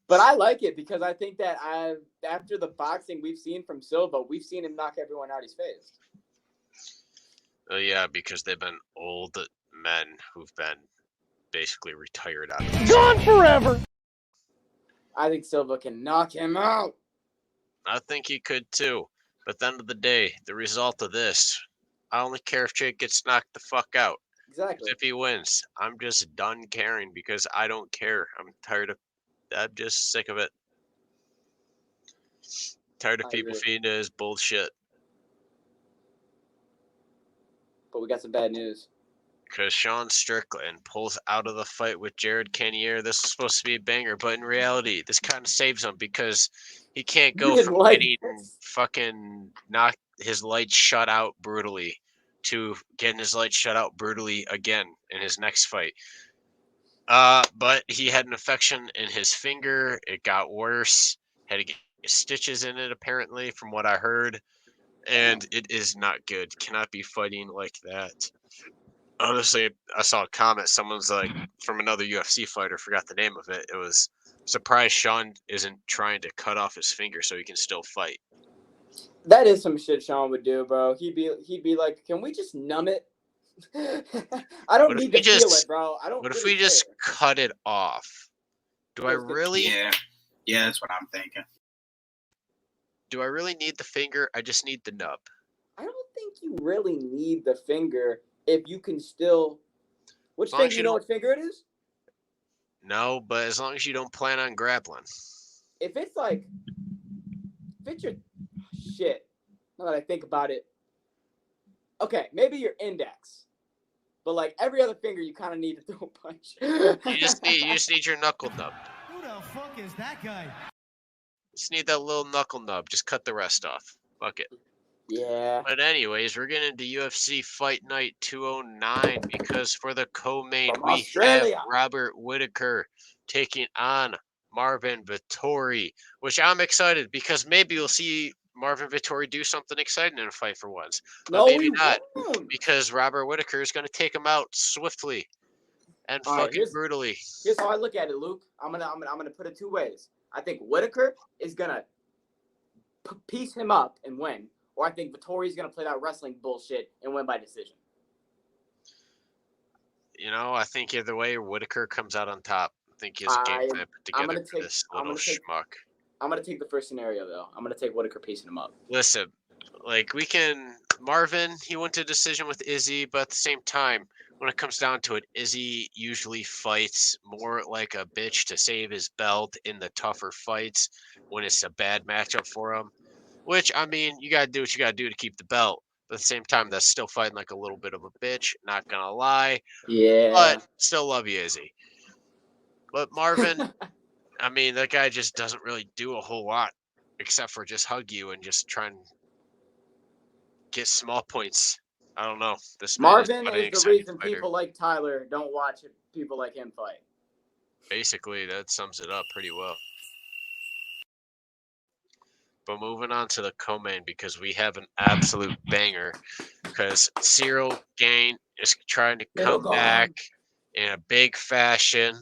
But I like it because I think that after the boxing we've seen from Silva, we've seen him knock everyone out he's faced. Yeah, because they've been old men who've been basically retired out of this. Gone forever. I think Silva can knock him out. I think he could too. But at the end of the day, the result of this, I only care if Jake gets knocked the fuck out. Exactly. If he wins, I'm just done caring because I don't care. I'm just sick of it. Tired of people feeding to his bullshit. But we got some bad news. Because Sean Strickland pulls out of the fight with Jared Kenyer. This is supposed to be a banger, but in reality, this kind of saves him because he can't go from getting fucking knocked his lights shut out brutally to getting his lights shut out brutally again in his next fight. But he had an infection in his finger. It got worse. Had to get stitches in it, apparently, from what I heard. And it is not good. Cannot be fighting like that. Honestly, I saw a comment. Someone's like, from another UFC fighter, forgot the name of it. It was surprised Sean isn't trying to cut off his finger so he can still fight. That is some shit Sean would do, bro. He'd be like, "Can we just numb it? I don't need to feel it, bro. I don't." What if we just cut it off? Do I really? Yeah, that's what I'm thinking. Do I really need the finger? I just need the nub. I don't think you really need the finger if you can still. Which finger? You know what finger it is? No, but as long as you don't plan on grappling. If it's your shit. Now that I think about it, okay, maybe your index, but like every other finger, you kind of need to throw a punch. You just need your knuckle nub. Who the fuck is that guy? Just need that little knuckle nub. Just cut the rest off. Fuck it. Yeah. But anyways, we're getting into UFC Fight Night 209 because for the co-main, we have Robert Whittaker taking on Marvin Vittori, which I'm excited because maybe we'll see Marvin Vittori do something exciting in a fight for once. But maybe not, because Robert Whittaker is going to take him out swiftly and fucking brutally. Here's how I look at it, Luke. I'm gonna put it two ways. I think Whittaker is gonna piece him up and win, or I think Vittori's gonna play that wrestling bullshit and win by decision. You know, I think either way, Whittaker comes out on top. I think he has a game plan put together for this little schmuck. I'm going to take the first scenario, though. I'm going to take Whittaker piecing him up. Listen, like Marvin, he went to decision with Izzy, but at the same time, when it comes down to it, Izzy usually fights more like a bitch to save his belt in the tougher fights when it's a bad matchup for him. Which, I mean, you got to do what you got to do to keep the belt. But at the same time, that's still fighting like a little bit of a bitch. Not going to lie. Yeah. But still love you, Izzy. But Marvin, I mean, that guy just doesn't really do a whole lot except for just hug you and just try and get small points. I don't know. Marvin is the reason people like Tyler don't watch people like him fight. Basically, that sums it up pretty well. But moving on to the co-main, because we have an absolute banger. Because Cyril Gane is trying to come back in a big fashion,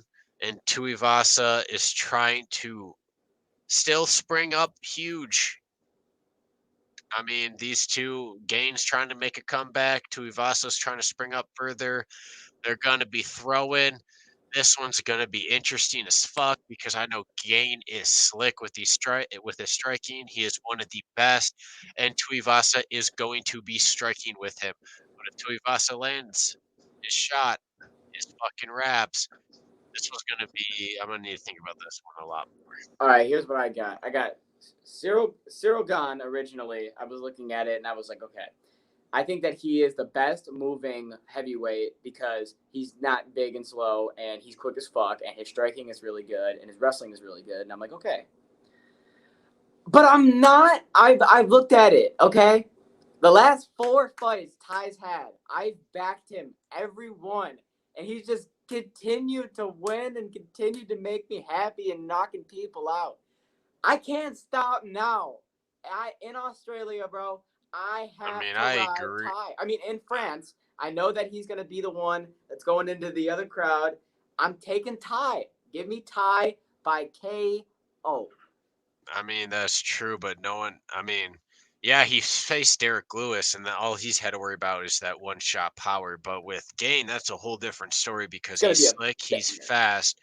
and Tuivasa is trying to still spring up huge. I mean, these two, Gane's trying to make a comeback. Tuivasa's trying to spring up further. They're going to be throwing. This one's going to be interesting as fuck because I know Gane is slick with his striking. He is one of the best, and Tuivasa is going to be striking with him. But if Tuivasa lands his shot, his fucking raps, this was going to be – I'm going to need to think about this one a lot more. All right, here's what I got. I got Cyril Gane originally. I was looking at it, and I was like, okay. I think that he is the best moving heavyweight because he's not big and slow, and he's quick as fuck, and his striking is really good, and his wrestling is really good. And I'm like, okay. But I'm not. I've looked at it, okay? The last 4 fights Ty's had, I've backed him every one, and he's just continued to win and continued to make me happy and knocking people out. I can't stop now. In Australia, bro, I have to I ride agree. Ty. I mean, in France, I know that he's going to be the one that's going into the other crowd. I'm taking Ty. Give me Ty by KO. I mean, that's true, but no one. I mean, yeah, he faced Derek Lewis, and all he's had to worry about is that one-shot power. But with Gain, that's a whole different story because gonna he's be a slick, he's banger. fast.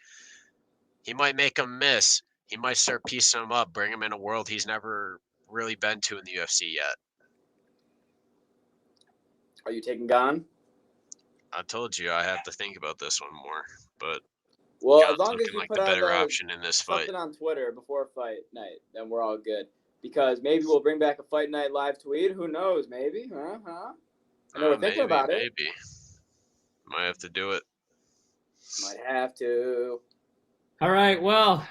He might make him miss. He might start piecing him up, bring him in a world he's never really been to in the UFC yet. Are you taking Gon? I told you I have to think about this one more, but Well, Gon's as long as looking you like put the out better option in this fight. something on Twitter before fight night, then we're all good. Because maybe we'll bring back a fight night live tweet. Who knows? Maybe. I know we're thinking about it. Maybe. Might have to do it. Might have to. All right. Well,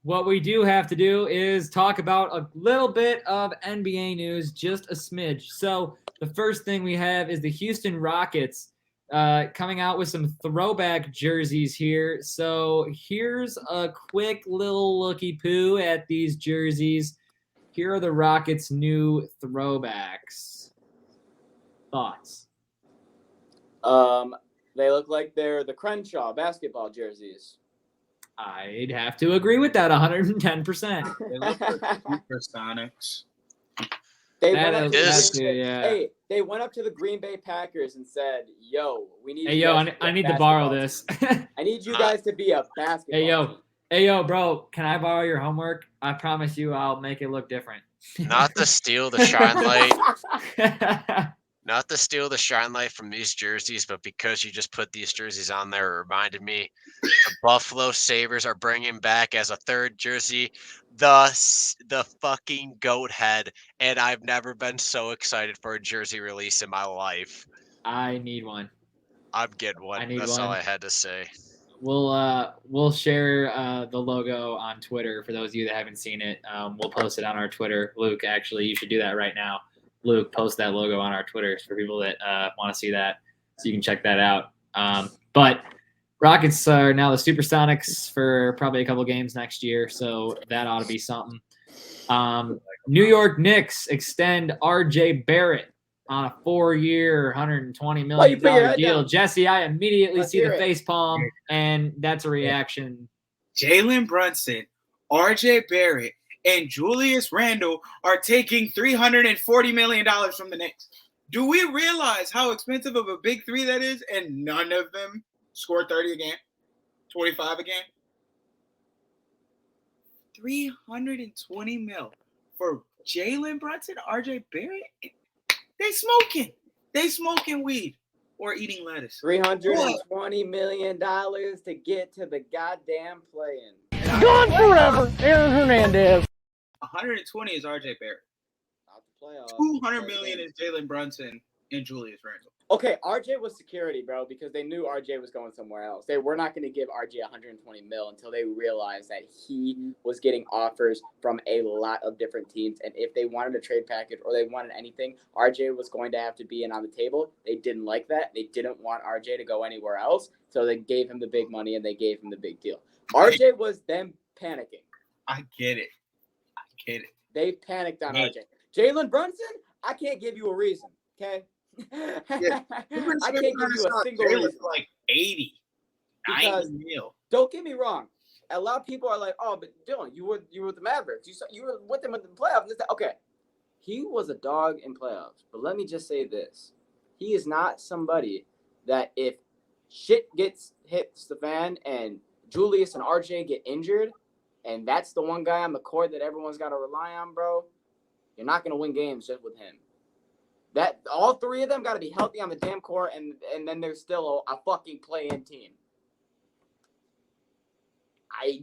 what we do have to do is talk about a little bit of NBA news, just a smidge. So the first thing we have is the Houston Rockets coming out with some throwback jerseys here. So here's a quick little looky-poo at these jerseys. Here are the Rockets' new throwbacks. Thoughts? They look like they're the Crenshaw basketball jerseys. I'd have to agree with that 110%. They look like Supersonics. They That went up to is- the Green Bay, yeah. Hey, they went up to the Green Bay Packers and said, "Yo, we need." Hey, you yo, guys to be I a need to borrow basketball this. team. I need you guys to be a basketball. team." Hey, yo, bro, can I borrow your homework? I promise you I'll make it look different. Not to steal the shine light. Not to steal the shine light from these jerseys, but because you just put these jerseys on there, it reminded me the Buffalo Sabres are bringing back as a third jersey the fucking goat head, and I've never been so excited for a jersey release in my life. I need one. I'm getting one. I need That's all one. I had to say. We'll share the logo on Twitter for those of you that haven't seen it. We'll post it on our Twitter. Luke, actually, you should do that right now. Luke, post that logo on our Twitter for people that want to see that, so you can check that out. But Rockets are now the Supersonics for probably a couple games next year, so that ought to be something. New York Knicks extend R.J. Barrett on a 4-year, $120 million deal. Jesse, I immediately see the facepalm, and that's a reaction. Jalen Brunson, R.J. Barrett, and Julius Randle are taking $340 million from the Knicks. Do we realize how expensive of a big three that is? And none of them score 30 a game, 25 a game. 320 mil for Jalen Brunson, RJ Barrett. They smoking weed or eating lettuce. $320 million to get to the goddamn play-in. Gone forever, Aaron Hernandez. 120 is RJ Barrett. Not the playoffs. 200 million is Jalen Brunson and Julius Randle. Okay, RJ was security, bro, because they knew RJ was going somewhere else. They were not going to give RJ 120 mil until they realized that he was getting offers from a lot of different teams. And if they wanted a trade package or they wanted anything, RJ was going to have to be in on the table. They didn't like that. They didn't want RJ to go anywhere else. So they gave him the big money and they gave him the big deal. RJ was them panicking. I get it. They panicked on RJ. Jalen Brunson, I can't give you a reason, okay? Yeah. I can't give you a single reason. Like 80, Because 90 mil. Don't get me wrong. A lot of people are like, "Oh, but Dylan, you were with the Mavericks. You were with them in the playoffs." Okay, he was a dog in playoffs. But let me just say this: he is not somebody that if shit hits the fan and Julius and RJ get injured, and that's the one guy on the court that everyone's got to rely on, bro, you're not gonna win games just with him. That all three of them got to be healthy on the damn court, and then there's still a fucking play-in team. I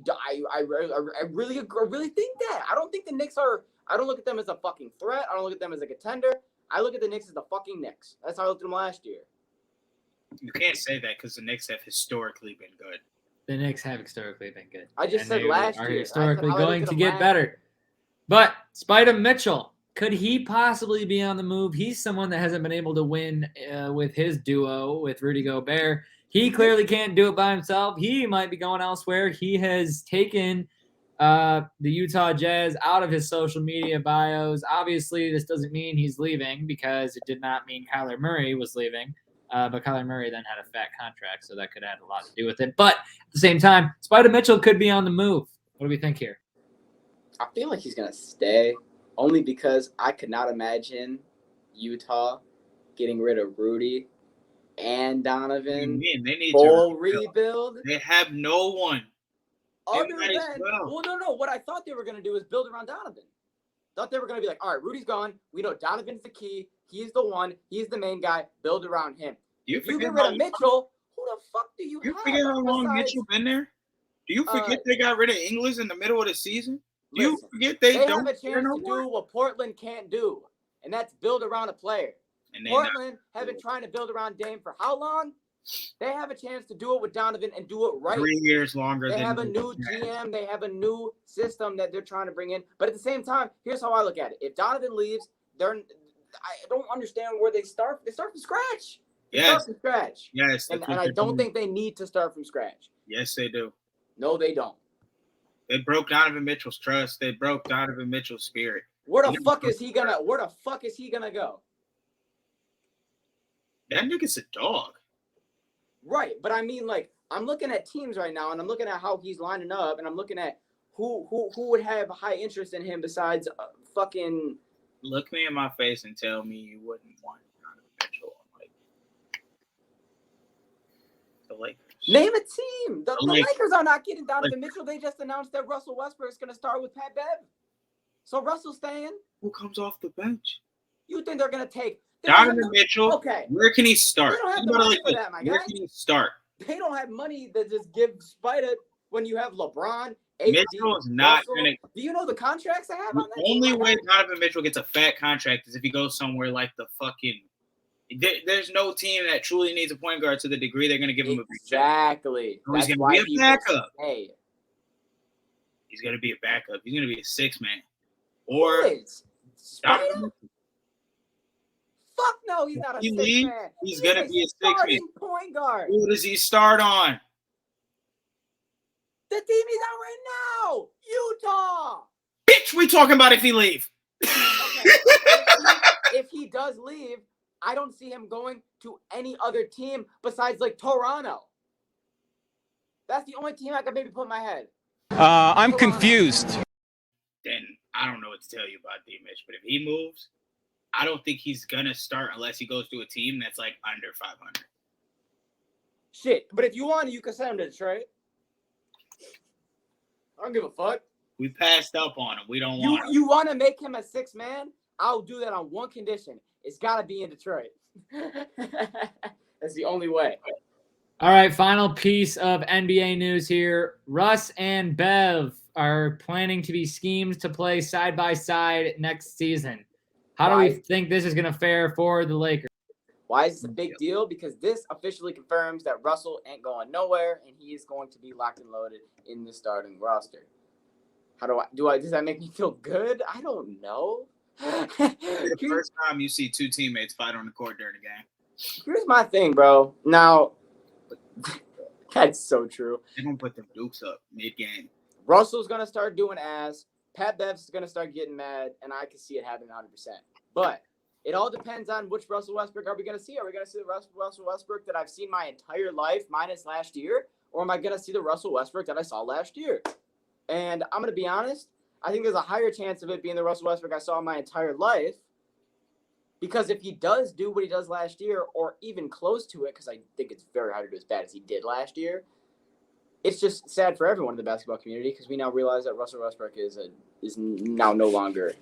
really think that. I don't think the Knicks are. I don't look at them as a fucking threat. I don't look at them as a contender. I look at the Knicks as the fucking Knicks. That's how I looked at them last year. You can't say that because the Knicks have historically been good. The Knicks have historically been good. I just And said they last are year. historically I said how I going looked to at get them better. But Spida Mitchell, could he possibly be on the move? He's someone that hasn't been able to win with his duo with Rudy Gobert. He clearly can't do it by himself. He might be going elsewhere. He has taken the Utah Jazz out of his social media bios. Obviously, this doesn't mean he's leaving because it did not mean Kyler Murray was leaving. But Kyler Murray then had a fat contract, so that could have had a lot to do with it. But at the same time, Spider Mitchell could be on the move. What do we think here? I feel like he's going to stay only because I could not imagine Utah getting rid of Rudy and Donovan. They need full to rebuild. They have no one. Other than, well, no. What I thought they were going to do is build around Donovan. Thought they were going to be like, all right, Rudy's gone. We know Donovan's the key. He's the one. He's the main guy. Build around him. If you get rid of Mitchell, who the fuck do you have? You forget how long Mitchell been there? Do you forget they got rid of Ingles in the middle of the season? Do you forget they don't have a chance to do what Portland can't do, and that's build around a player. And Portland have been trying to build around Dame for how long? They have a chance to do it with Donovan and do it right. 3 years longer. They have a new GM. They have a new system that they're trying to bring in. But at the same time, here's how I look at it. If Donovan leaves, I don't understand where they start. They start from scratch. Yes. Start from scratch. Yes. And I don't think they need to start from scratch. Yes, they do. No, they don't. They broke Donovan Mitchell's trust. They broke Donovan Mitchell's spirit. Where the fuck is he gonna go? That nigga's a dog. Right, but I mean, like, I'm looking at teams right now, and I'm looking at how he's lining up, and I'm looking at who would have high interest in him besides fucking. Look me in my face and tell me you wouldn't want Donovan Mitchell on like the Lakers. Name a team. The Lakers are not getting Donovan Mitchell. They just announced that Russell Westbrook is going to start with Pat Bev. So Russell's staying. Who comes off the bench? You think they're going to take Donovan Mitchell? Okay. Where can he start? They don't have the money for that, my guy. Where can he start? They don't have money to just give Spider when you have LeBron. Mitchell is not going to. Do you know the contracts they have on that? The only way Donovan Mitchell gets a fat contract is if he goes somewhere like the fucking. There's no team that truly needs a point guard to the degree they're going to give him a big exactly. So he's going to be a backup. Hey, he's going to be a backup. He's going to be a 6-man. Or Spider? Fuck no, he's not a 6-man. He's going to be a 6-man. Point guard. Who does he start on? The team he's on right now, Utah. Bitch, we talking about if he leave. Okay. If he does leave, I don't see him going to any other team besides like Toronto. That's the only team I can maybe put in my head. I'm confused. Then I don't know what to tell you about D-Mitch, but if he moves, I don't think he's gonna start unless he goes to a team that's like under 500. Shit, but if you want, you can send him to Detroit. I don't give a fuck. We passed up on him. We don't want him. You want to make him a 6-man? I'll do that on one condition. It's got to be in Detroit. That's the only way. All right, final piece of NBA news here. Russ and Bev are planning to be schemed to play side by side next season. How do we think this is going to fare for the Lakers? Why is this a big deal? Because this officially confirms that Russell ain't going nowhere, and he is going to be locked and loaded in the starting roster. Does that make me feel good? I don't know. The first time you see two teammates fight on the court during a game. Here's my thing, bro. Now, that's so true. They're going to put them dukes up mid-game. Russell's going to start doing ass. Pat Bev's going to start getting mad, and I can see it happening 100%. But it all depends on which Russell Westbrook are we going to see. Are we going to see the Russell Westbrook that I've seen my entire life minus last year? Or am I going to see the Russell Westbrook that I saw last year? And I'm going to be honest. I think there's a higher chance of it being the Russell Westbrook I saw my entire life. Because if he does do what he does last year, or even close to it, because I think it's very hard to do as bad as he did last year, it's just sad for everyone in the basketball community because we now realize that Russell Westbrook is now no longer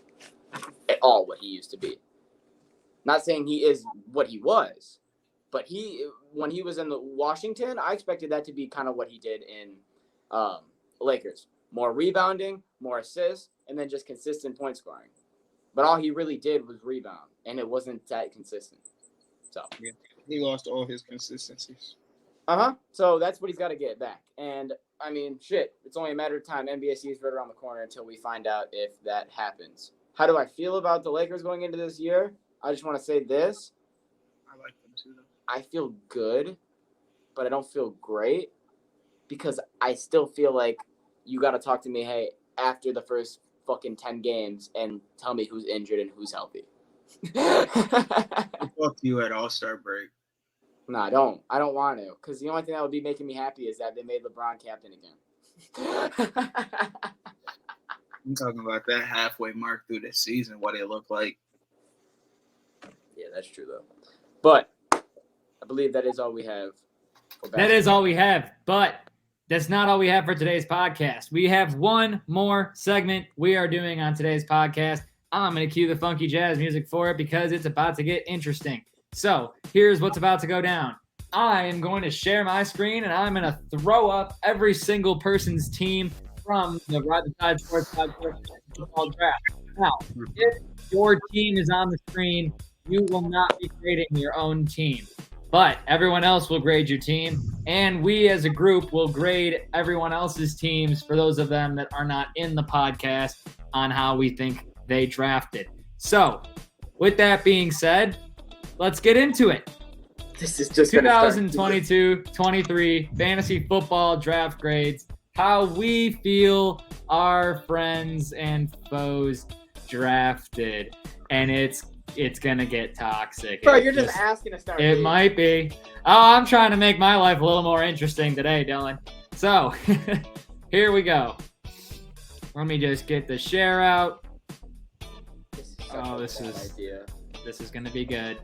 at all what he used to be. Not saying he is what he was, but when he was in the Washington, I expected that to be kind of what he did in Lakers. More rebounding, more assists, and then just consistent point scoring. But all he really did was rebound, and it wasn't that consistent. So yeah, he lost all his consistencies. So that's what he's got to get back. And, I mean, shit, it's only a matter of time. NBA season's right around the corner until we find out if that happens. How do I feel about the Lakers going into this year? I just want to say this. I like them too, though. I feel good, but I don't feel great because I still feel like you got to talk to me, hey, after the first fucking 10 games and tell me who's injured and who's healthy. Fuck you at All-Star break. No, I don't want to, because the only thing that would be making me happy is that they made LeBron captain again. I'm talking about that halfway mark through the season, what it looked like. Yeah, that's true, though. But I believe that is all we have. That is all we have, but that's not all we have for today's podcast. We have one more segment we are doing on today's podcast. I'm going to cue the funky jazz music for it because it's about to get interesting. So here's what's about to go down. I am going to share my screen, and I'm going to throw up every single person's team from the Ride the Tide Sports Podcast football draft. Now, if your team is on the screen, you will not be creating your own team. But everyone else will grade your team, and we as a group will grade everyone else's teams for those of them that are not in the podcast on how we think they drafted. So, with that being said, let's get into it. This is just 2022-23 fantasy football draft grades. How we feel our friends and foes drafted, and it's gonna get toxic. Bro, you're just asking to start. It might be. Oh, I'm trying to make my life a little more interesting today, Dylan. So, here we go. Let me just get the share out. This is gonna be good.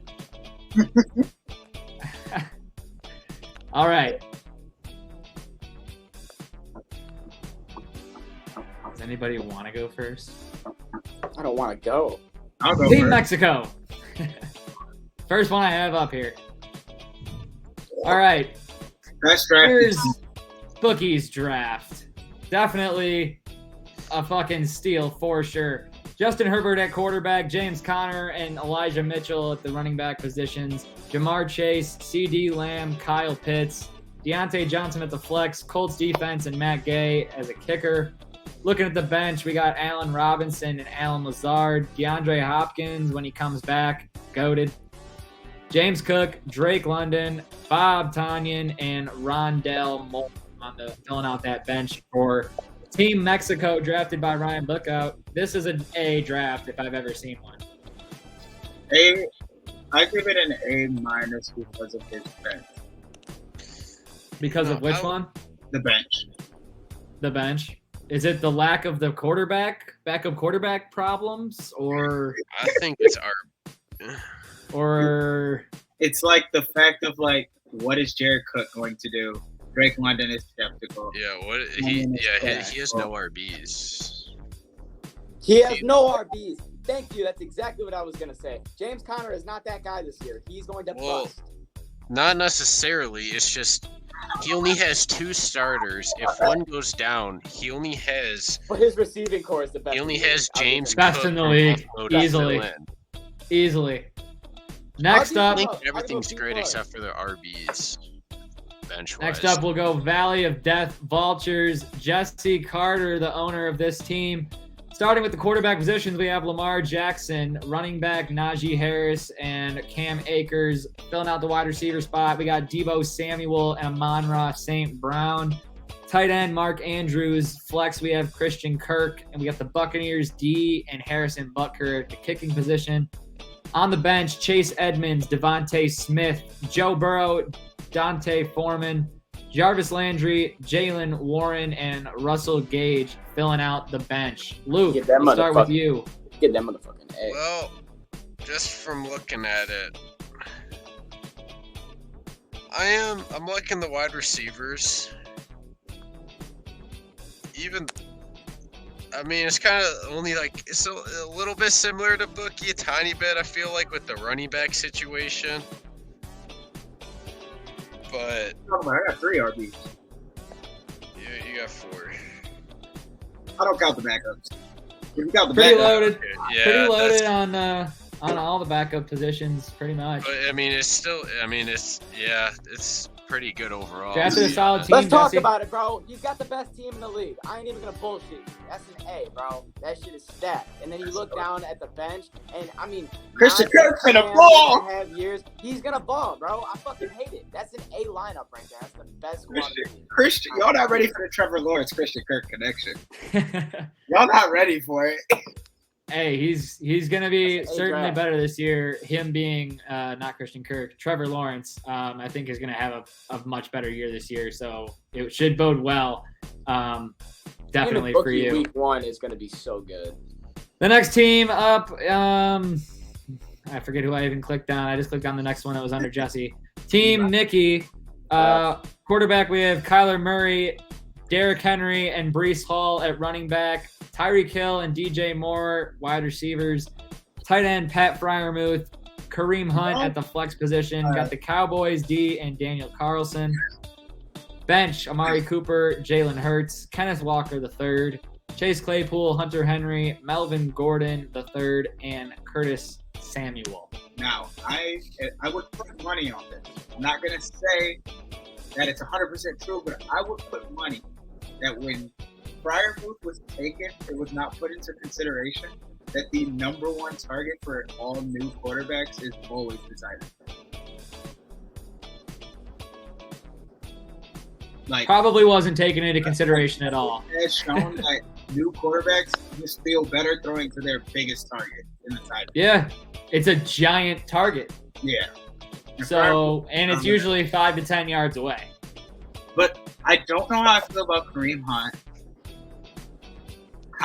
All right. Does anybody want to go first? I don't want to go. I'll go Team first. Mexico. First one I have up here. All right. Best draft. Here's Bookie's draft. Definitely a fucking steal for sure. Justin Herbert at quarterback, James Conner and Elijah Mitchell at the running back positions, Jamar Chase, CD Lamb, Kyle Pitts, Deontay Johnson at the flex, Colts defense, and Matt Gay as a kicker. Looking at the bench, we got Allen Robinson and Alan Lazard, DeAndre Hopkins when he comes back, goated, James Cook, Drake London, Bob Tonyan, and Rondell Moore on the filling out that bench for Team Mexico, drafted by Ryan Bookout. This is an A draft if I've ever seen one. I give it an A- because of his bench. Because of which one? The bench. The bench. Is it the lack of the backup quarterback problems, or I think it's or it's like the fact of like, what is Jared Cook going to do? Drake London is skeptical. Yeah, he has no RBs. He has no RBs. Thank you. That's exactly what I was gonna say. James Conner is not that guy this year. He's going to bust. Not necessarily. It's just he only has two starters. If one goes down, he only has. But his receiving core is the best. He only has James best Cook in the league, easily. Next up, I think everything's great except for the RBs. Bench-wise. Next up, we'll go Valley of Death Vultures. Jesse Carter, the owner of this team. Starting with the quarterback positions, we have Lamar Jackson, running back Najee Harris, and Cam Akers. Filling out the wide receiver spot, we got Deebo Samuel and Amon-Ra St. Brown. Tight end, Mark Andrews. Flex, we have Christian Kirk. And we got the Buccaneers, D and Harrison Butker at the kicking position. On the bench, Chase Edmonds, Devontae Smith, Joe Burrow, Dante Foreman, Jarvis Landry, Jalen Warren, and Russell Gage filling out the bench. Luke, we'll start with you. Get them motherfucking A. Well, just from looking at it, I'm liking the wide receivers. It's kind of only like it's a little bit similar to Bookie, a tiny bit. I feel like with the running back situation. But I got 3 RBs. Yeah, you got 4. I don't count the backups. If you count the Pretty backups, loaded. Yeah, Pretty loaded on all the backup positions, pretty much. But it's still. It's pretty good overall. Drafted a solid team. Let's talk Jesse. about it, bro. You've got the best team in the league. I ain't even gonna bullshit you. That's an A, bro. That shit is stacked. And then you look down at the bench, and I mean, Christian Kirk's gonna ball. 9.5 years, he's gonna ball, bro. I fucking hate it. That's an A lineup right there. That's the best squad. Christian, y'all not ready for the Trevor Lawrence Christian Kirk connection. Y'all not ready for it. Hey, he's gonna be certainly draft. better this year. Him being not Christian Kirk, Trevor Lawrence, I think is gonna have a much better year this year. So it should bode well. Definitely for you. Week 1 is gonna be so good. The next team up, I forget who I even clicked on. I just clicked on the next one that was under Jesse. Team Ncaa. Quarterback, we have Kyler Murray, Derrick Henry, and Breece Hall at running back. Tyreek Hill and DJ Moore, wide receivers. Tight end, Pat Freiermuth. Kareem Hunt at the flex position. Got the Cowboys, D, and Daniel Carlson. Bench, Amari Cooper, Jalen Hurts, Kenneth Walker III, Chase Claypool, Hunter Henry, Melvin Gordon III, and Curtis Samuel. Now, I would put money on this. I'm not going to say that it's 100% true, but I would put money that when Freiermuth was taken, it was not put into consideration that the number one target for all new quarterbacks is always the tight end. Like, Probably wasn't taken into consideration at all. Has shown that new quarterbacks just feel better throwing to their biggest target in the tight end. Yeah, it's a giant target. Yeah. And it's usually 5 to 10 yards away. But I don't know how I feel about Kareem Hunt.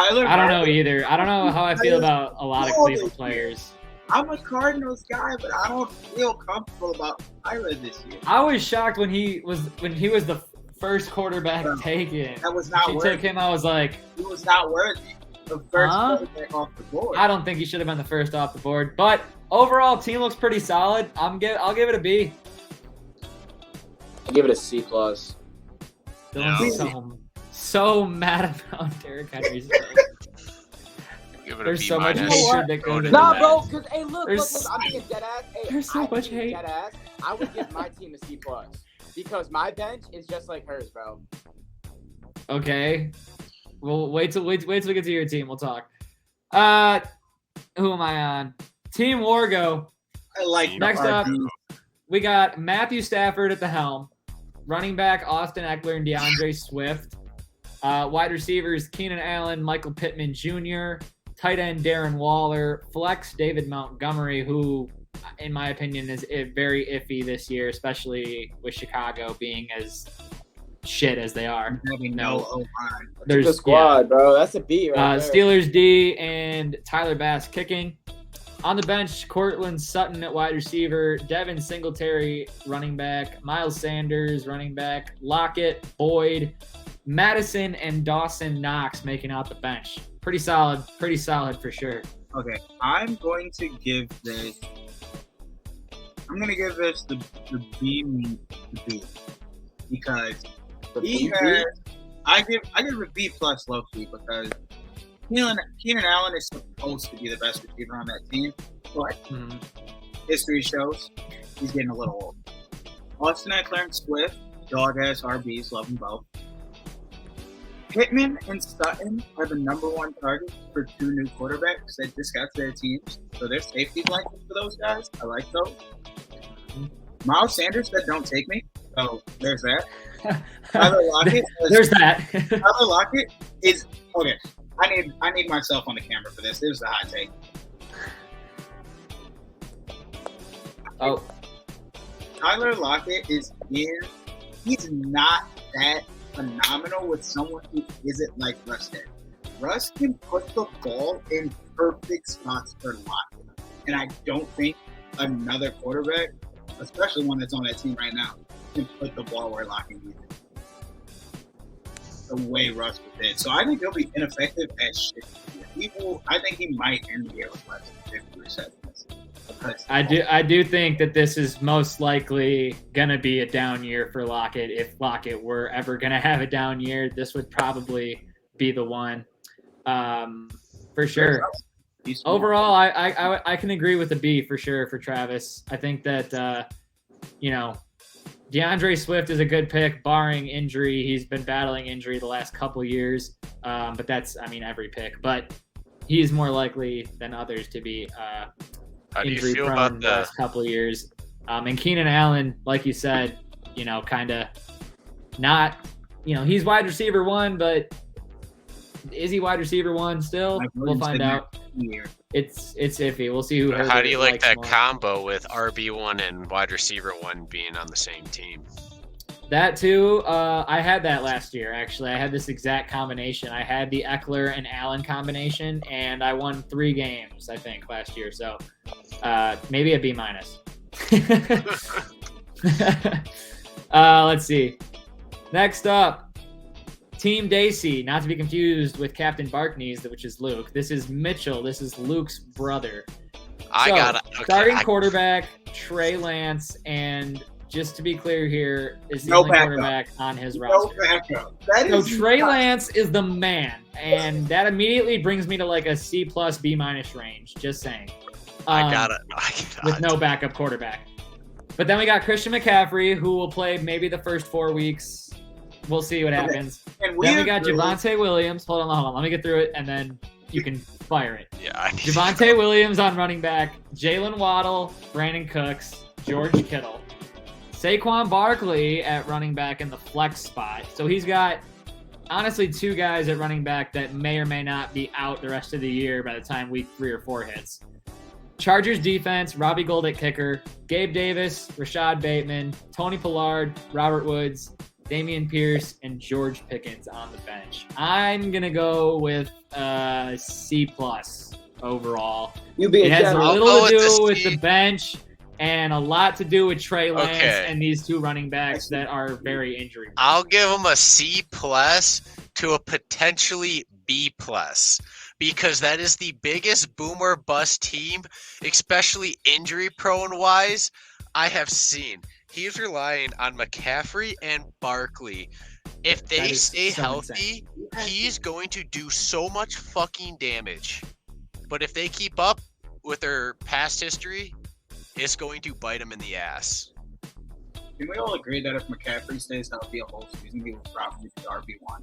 I don't know either. I don't know how I feel about a lot of Cleveland players. I'm a Cardinals guy, but I don't feel comfortable about Kyler this year. I was shocked when he was the first quarterback taken. That was not worthy. Took him. I was like, he was not worthy. The first quarterback off the board. I don't think he should have been the first off the board. But overall, team looks pretty solid. I'll give it a B. I give it a C+. Dylan's so mad about Derrick Henry's. There's so much minus. hatred that goes into Nah, that. bro, because, hey, look, I'm being dead ass. Hey, There's so much hate. Dead ass, I would give my team a C+. Because my bench is just like hers, bro. Okay. Well, wait till we get to your team. We'll talk. Who am I on? Team Wargo. I like Next up, we got Matthew Stafford at the helm. Running back Austin Eckler and DeAndre Swift. Wide receivers Keenan Allen, Michael Pittman Jr., tight end Darren Waller, flex David Montgomery, who, in my opinion, is very iffy this year, especially with Chicago being as shit as they are. There's a squad, bro. That's a B right there. Steelers D and Tyler Bass kicking. On the bench, Cortland Sutton at wide receiver, Devin Singletary running back, Miles Sanders running back, Lockett, Boyd, Madison, and Dawson Knox making out the bench. Pretty solid for sure. Okay, I'm going to give this the B because I give a B plus low key because Keenan Allen is supposed to be the best receiver on that team, but history shows he's getting a little old. Austin Eckler and Swift, dog-ass RBs, love them both. Pittman and Sutton are the number one targets for two new quarterbacks that just got to their teams, so there's safety blankets for those guys. I like those. Miles Sanders that don't take me, so there's that. Tyler Lockett. There's that. Tyler Lockett is okay. I need myself on the camera for this. This is a hot take. Oh. Tyler Lockett he's not that phenomenal with someone who isn't like Russ there. Russ can put the ball in perfect spots for Lockett. And I don't think another quarterback, especially one that's on that team right now, can put the ball where Lockett needs it. The way Russ did. So I think he'll be ineffective at shit. I think he might end the year with less than 50 receptions. I do think that this is most likely going to be a down year for Lockett. If Lockett were ever going to have a down year, this would probably be the one for sure. Overall, I can agree with the B for sure for Travis. I think that, DeAndre Swift is a good pick, barring injury. He's been battling injury the last couple years, but that's, every pick. But he's more likely than others to be injury prone the last couple of years. And Keenan Allen, like you said, kind of not, he's wide receiver 1, but is he wide receiver 1 still? We'll find out. It's iffy. We'll see who. How do you like that combo with RB1 and wide receiver 1 being on the same team? That too. I had that last year. Actually, I had this exact combination. I had the Eckler and Allen combination, and I won 3 games, I think, last year. So maybe a B-. Let's see. Next up. Team Dacey, not to be confused with Captain Barkneys, which is Luke. This is Mitchell. This is Luke's brother. Starting quarterback, Trey Lance, and just to be clear here, is the only quarterback on his roster. So Trey Lance is the man, and that immediately brings me to like a C+, B- range. Just saying. I got it. With no backup quarterback. But then we got Christian McCaffrey, who will play maybe the first 4 weeks. We'll see what happens. Then we got Javonte Williams. Hold on. Let me get through it, and then you can fire it. Yeah. Javonte Williams on running back, Jalen Waddle, Brandon Cooks, George Kittle, Saquon Barkley at running back in the flex spot. So he's got, honestly, 2 guys at running back that may or may not be out the rest of the year by the time week 3 or 4 hits. Chargers defense, Robbie Gould at kicker, Gabe Davis, Rashad Bateman, Tony Pollard, Robert Woods, Damian Pierce, and George Pickens on the bench. I'm going to go with C+ overall. It has a little to do with the bench and a lot to do with Trey Lance and these 2 running backs that are very injury-prone. I'll give them a C+ to a potentially B+. Because that is the biggest boomer bust team, especially injury-prone wise, I have seen. He's relying on McCaffrey and Barkley. If they stay healthy, he's going to do so much fucking damage. But if they keep up with their past history, it's going to bite them in the ass. Can we all agree that if McCaffrey stays healthy a whole season, he will probably be RB1?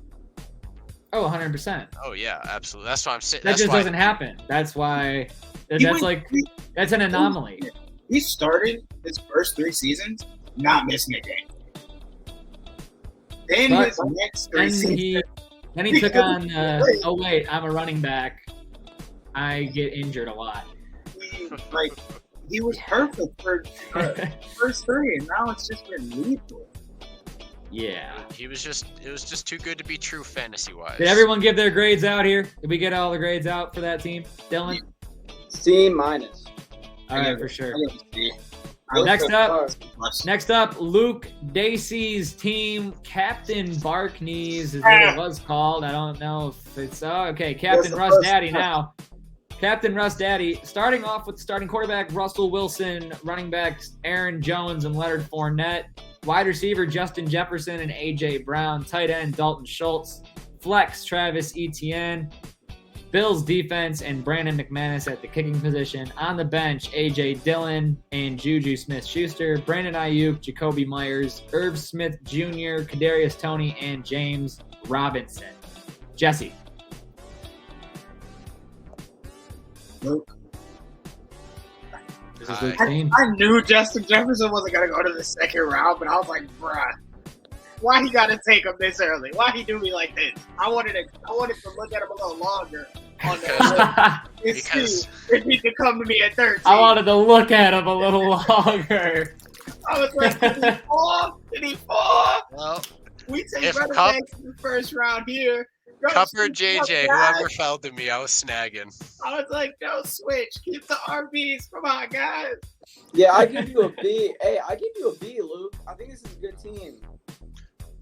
Oh, 100%. Oh, yeah, absolutely. That's what I'm saying. That just doesn't happen. That's why that's an anomaly. He started his first 3 seasons not missing a game. Then his next 3 seasons. Then he took on, oh, wait, I'm a running back. I get injured a lot. He was perfect for first 3, and now it's just been lethal. Yeah. It was just too good to be true fantasy-wise. Did everyone give their grades out here? Did we get all the grades out for that team? Dylan? C-. All right, for sure. Next up, Luke Dacey's team, Captain Barkneys is what it was called. I don't know if it's Captain Russ Daddy now. Captain Russ Daddy, starting off with starting quarterback Russell Wilson, running backs Aaron Jones and Leonard Fournette, wide receiver Justin Jefferson and A.J. Brown, tight end Dalton Schultz, flex Travis Etienne, Bills defense and Brandon McManus at the kicking position. On the bench, A.J. Dillon and Juju Smith-Schuster, Brandon Ayuk, Jacoby Myers, Irv Smith Jr., Kadarius Toney, and James Robinson. Jesse. Luke. This is Luke's team. I knew Justin Jefferson wasn't going to go to the 2nd round, but I was like, bruh, why he got to take him this early? Why he do me like this? I wanted to look at him a little longer on the because if he could come to me at 13. I wanted to look at him a little longer. I was like, did he fall? Did he fall? Well, we take running backs in the 1st round here. Cup or JJ, whoever fell to me, I was snagging. I was like, no, switch. Keep the RBs. Come on, guys. Yeah, I give you a B. Hey, I give you a B, Luke. I think this is a good team.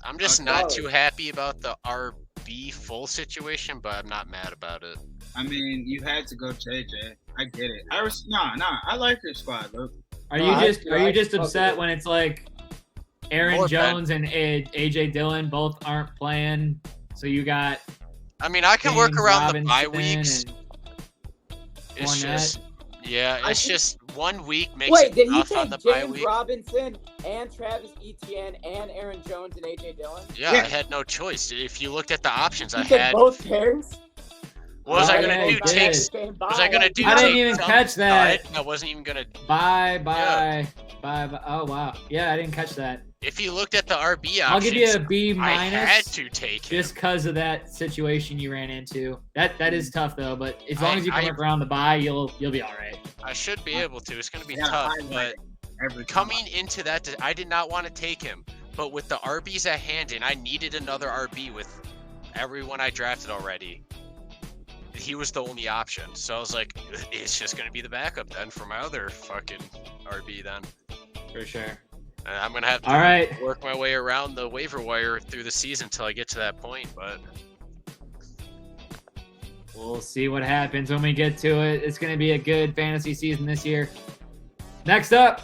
I'm just not too happy about the RB full situation, but I'm not mad about it. I mean, you had to go JJ. I get it. I like your squad, Luke. Are you just upset when it's like Aaron Jones and AJ Dillon both aren't playing? So you got. I mean, I can work around Robinson the bye weeks. It's just 1 week makes Wait, it did he tough take on the bye James week. Robinson? and Travis Etienne and Aaron Jones and A.J. Dillon? Yeah, I had no choice. If you looked at the options, I You said had. both pairs? What was I Yeah, gonna you do? did. Take? Was I gonna do? I didn't take even some catch that. nut? I wasn't even gonna. Bye. Oh wow. Yeah, I didn't catch that. If you looked at the RB options, I'll give you a B I minus. had to take him. Just because of that situation you ran into. That is tough though, but as long as you come I- up around the bye, you'll be all right. I should be able to. It's gonna be Yeah, tough, I but every coming into that, I did not want to take him. But with the RBs at hand, and I needed another RB with everyone I drafted already, he was the only option. So I was like, it's just gonna be the backup then for my other fucking RB then. For sure. And I'm gonna have to All right. work my way around the waiver wire through the season until I get to that point. But We'll see what happens when we get to it. It's going to be a good fantasy season this year. Next up,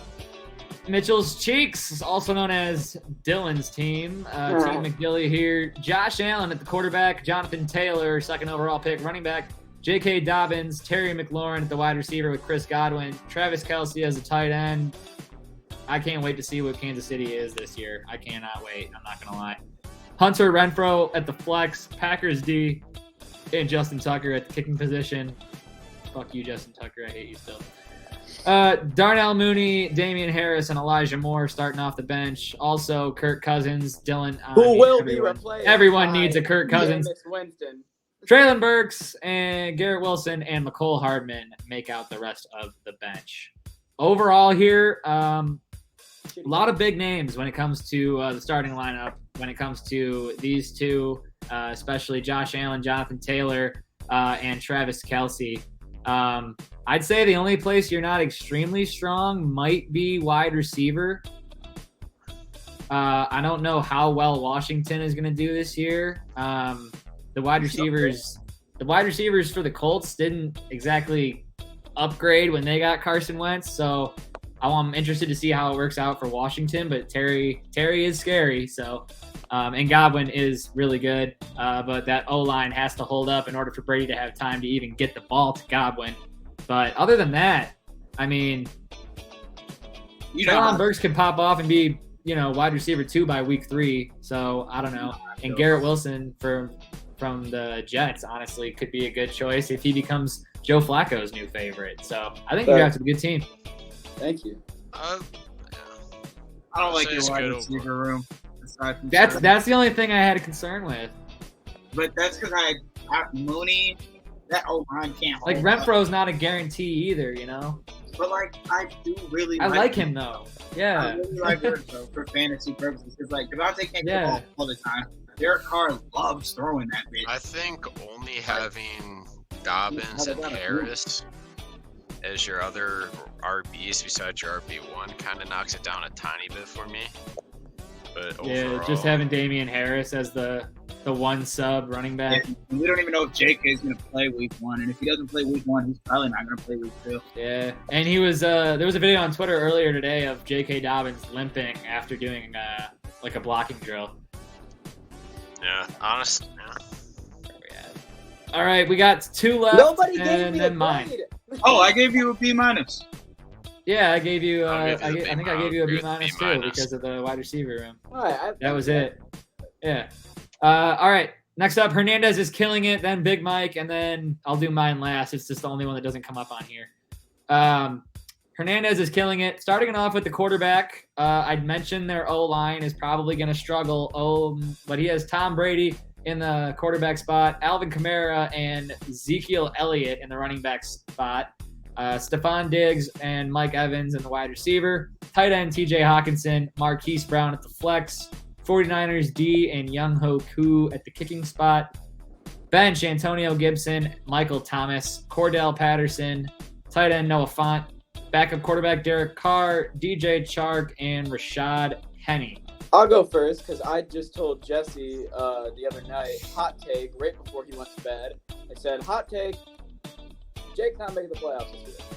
Mitchell's Cheeks, also known as Dylan's team. Team McGilly here. Josh Allen at the quarterback. Jonathan Taylor, second overall pick. Running back. J.K. Dobbins. Terry McLaurin at the wide receiver with Chris Godwin. Travis Kelce as a tight end. I can't wait to see what Kansas City is this year. I cannot wait. I'm not going to lie. Hunter Renfrow at the flex. Packers D. And Justin Tucker at the kicking position. Fuck you, Justin Tucker. I hate you still. Darnell Mooney, Damian Harris, and Elijah Moore starting off the bench. Also, Kirk Cousins, Dylan. Who will be replaced? Everyone by needs a Kirk Cousins. Jameis Winston. Traylon Burks and Garrett Wilson and McCole Hardman make out the rest of the bench. Overall here, a lot of big names when it comes to the starting lineup, when it comes to these two, especially Josh Allen, Jonathan Taylor, and Travis Kelce. I'd say the only place you're not extremely strong might be wide receiver. I don't know how well Washington is going to do this year. The wide receivers for the Colts didn't exactly upgrade when they got Carson Wentz, so I'm interested to see how it works out for Washington. But Terry is scary, so and Godwin is really good, but that O-line has to hold up in order for Brady to have time to even get the ball to Godwin. But other than that, I mean, Traylon Burks could pop off and be, wide receiver 2 by week 3. So I don't know. And Garrett Wilson from the Jets, honestly, could be a good choice if he becomes Joe Flacco's new favorite. So I think you drafted a good team. Thank you. I don't like your wide receiver room. That's the only thing I had a concern with. But that's because I Mooney, that O-line can't hold like Renfro's not a guarantee either, But I do really. I like him though. Yeah. I really like Renfro for fantasy purposes because Devontae can't get the ball all the time. Derek Carr loves throwing that bitch. I think only having Dobbins and Harris as your other RBs besides your RB1 kind of knocks it down a tiny bit for me. But overall, just having Damian Harris as the one sub running back. Yeah, we don't even know if J.K. is going to play week 1, and if he doesn't play week 1, he's probably not going to play week 2. Yeah, and he was. There was a video on Twitter earlier today of J.K. Dobbins limping after doing a blocking drill. Yeah, honestly. Yeah. All right, we got 2 left. Nobody gave me then a mine. grade. Oh, I gave you a B-. Yeah, I gave you. I I think I gave you a B- too B-. because of the wide receiver room. All right, That was it. Yeah. All right. Next up, Hernandez is killing it. Then Big Mike, and then I'll do mine last. It's just the only one that doesn't come up on here. Hernandez is killing it. Starting it off with the quarterback. I'd mentioned their O-line is probably going to struggle. But he has Tom Brady in the quarterback spot, Alvin Kamara and Ezekiel Elliott in the running back spot. Stephon Diggs and Mike Evans in the wide receiver. Tight end TJ Hawkinson, Marquise Brown at the flex. 49ers D and Younghoe Koo at the kicking spot. Bench Antonio Gibson, Michael Thomas, Cordell Patterson, tight end Noah Fant, backup quarterback Derek Carr, DJ Chark, and Rashad Penny. I'll go first because I just told Jesse the other night, hot take, right before he went to bed. I said, hot take, Jake's not making the playoffs this year.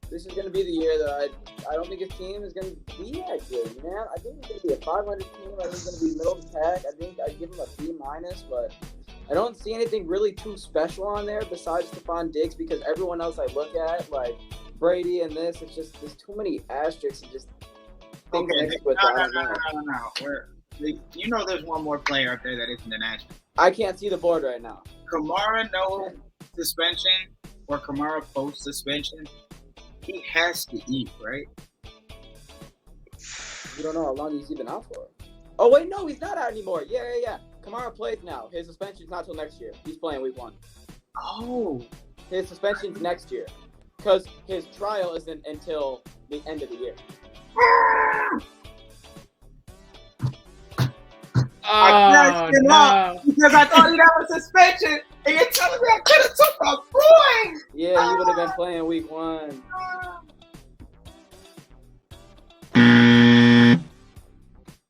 This is going to be the year that I don't think his team is going to be that good, man. I think it's going to be a 500 team. I think it's going to be middle of the pack. I think I'd give him a B-, but I don't see anything really too special on there besides Stephon Diggs because everyone else I look at, like Brady and this, it's just there's too many asterisks. things Okay, mixed with it. I don't know. no. You know there's one more player up there that isn't an National. I can't see the board right now. Kamara, no suspension, or Kamara post-suspension, he has to eat, right? You don't know how long he's even out for. Oh, wait, no, he's not out anymore. Yeah. Kamara plays now. His suspension's not till next year. He's playing week 1. Oh. His suspension's next year. Because his trial isn't until the end of the year. I no. Up because I thought he'd have a suspension, and you're telling me I could have took my boy. Yeah, he would have been playing week 1.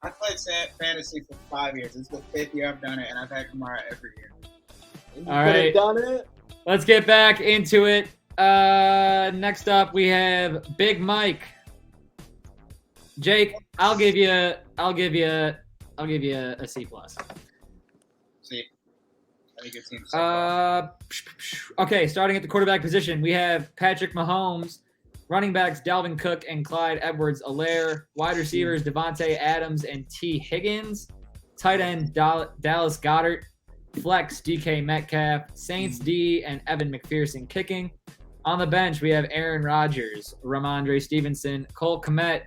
I played fantasy for 5 years. This is the 5th year I've done it, and I've had Kamara every year. All right, done it. Let's get back into it. Next up, we have Big Mike. Jake, I'll give you a C+. See, I think it seems. Okay, starting at the quarterback position, we have Patrick Mahomes, running backs Dalvin Cook and Clyde Edwards-Helaire, wide receivers Devontae Adams and T. Higgins, tight end Dallas Goedert, flex DK Metcalf, Saints D and Evan McPherson kicking. On the bench, we have Aaron Rodgers, Ramondre Stevenson, Cole Kmet,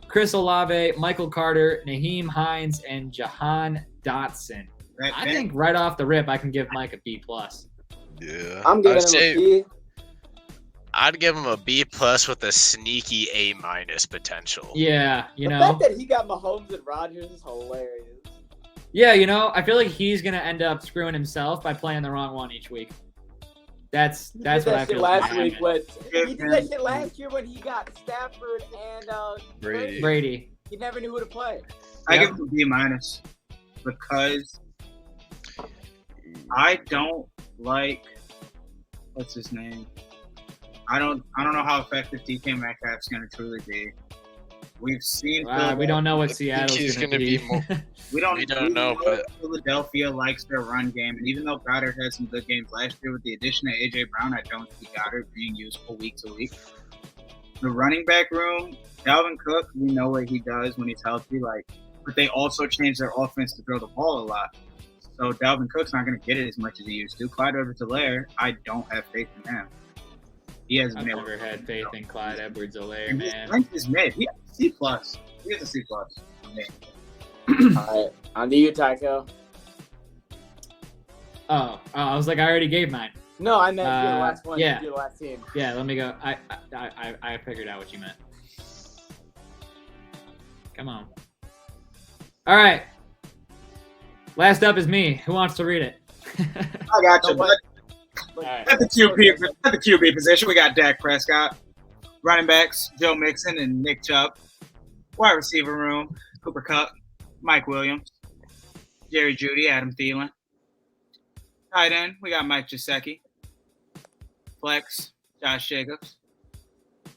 Chris Olave, Michael Carter, Naheem Hines, and Jahan Dotson. I think right off the rip, I can give Mike a B+. Yeah. I'm giving him a B. I'd give him a B+ with a sneaky A- potential. Yeah, the fact that he got Mahomes and Rodgers is hilarious. Yeah, I feel like he's gonna end up screwing himself by playing the wrong one each week. That's what I feel. Last week, he did that shit last year when he got Stafford and Brady. He never knew who to play. I give him a B- because I don't like what's his name. I don't know how effective DK Metcalf's going to truly be. We've seen. We don't know what Seattle's going to be. We don't know, but Philadelphia likes their run game, and even though Goddard had some good games last year, with the addition of AJ Brown, I don't see Goddard being useful week to week. The running back room, Dalvin Cook, we know what he does when he's healthy, but they also changed their offense to throw the ball a lot. So Dalvin Cook's not going to get it as much as he used to. Clyde Edwards-Helaire, I don't have faith in him. I've never had faith in Clyde Edwards-Helaire, man. His length is mid. He has a C+. He has a C+. All right, on to you, Tycho. Oh, I was like, I already gave mine. No, I meant you're the last one. Yeah. You're the last team. Yeah, let me go. I figured out what you meant. Come on. All right. Last up is me. Who wants to read it? I got you. At the QB position, we got Dak Prescott. Running backs, Joe Mixon and Nick Chubb. Wide receiver room, Cooper Kupp, Mike Williams, Jerry Jeudy, Adam Thielen. Tight end, we got Mike Gesicki. Flex, Josh Jacobs.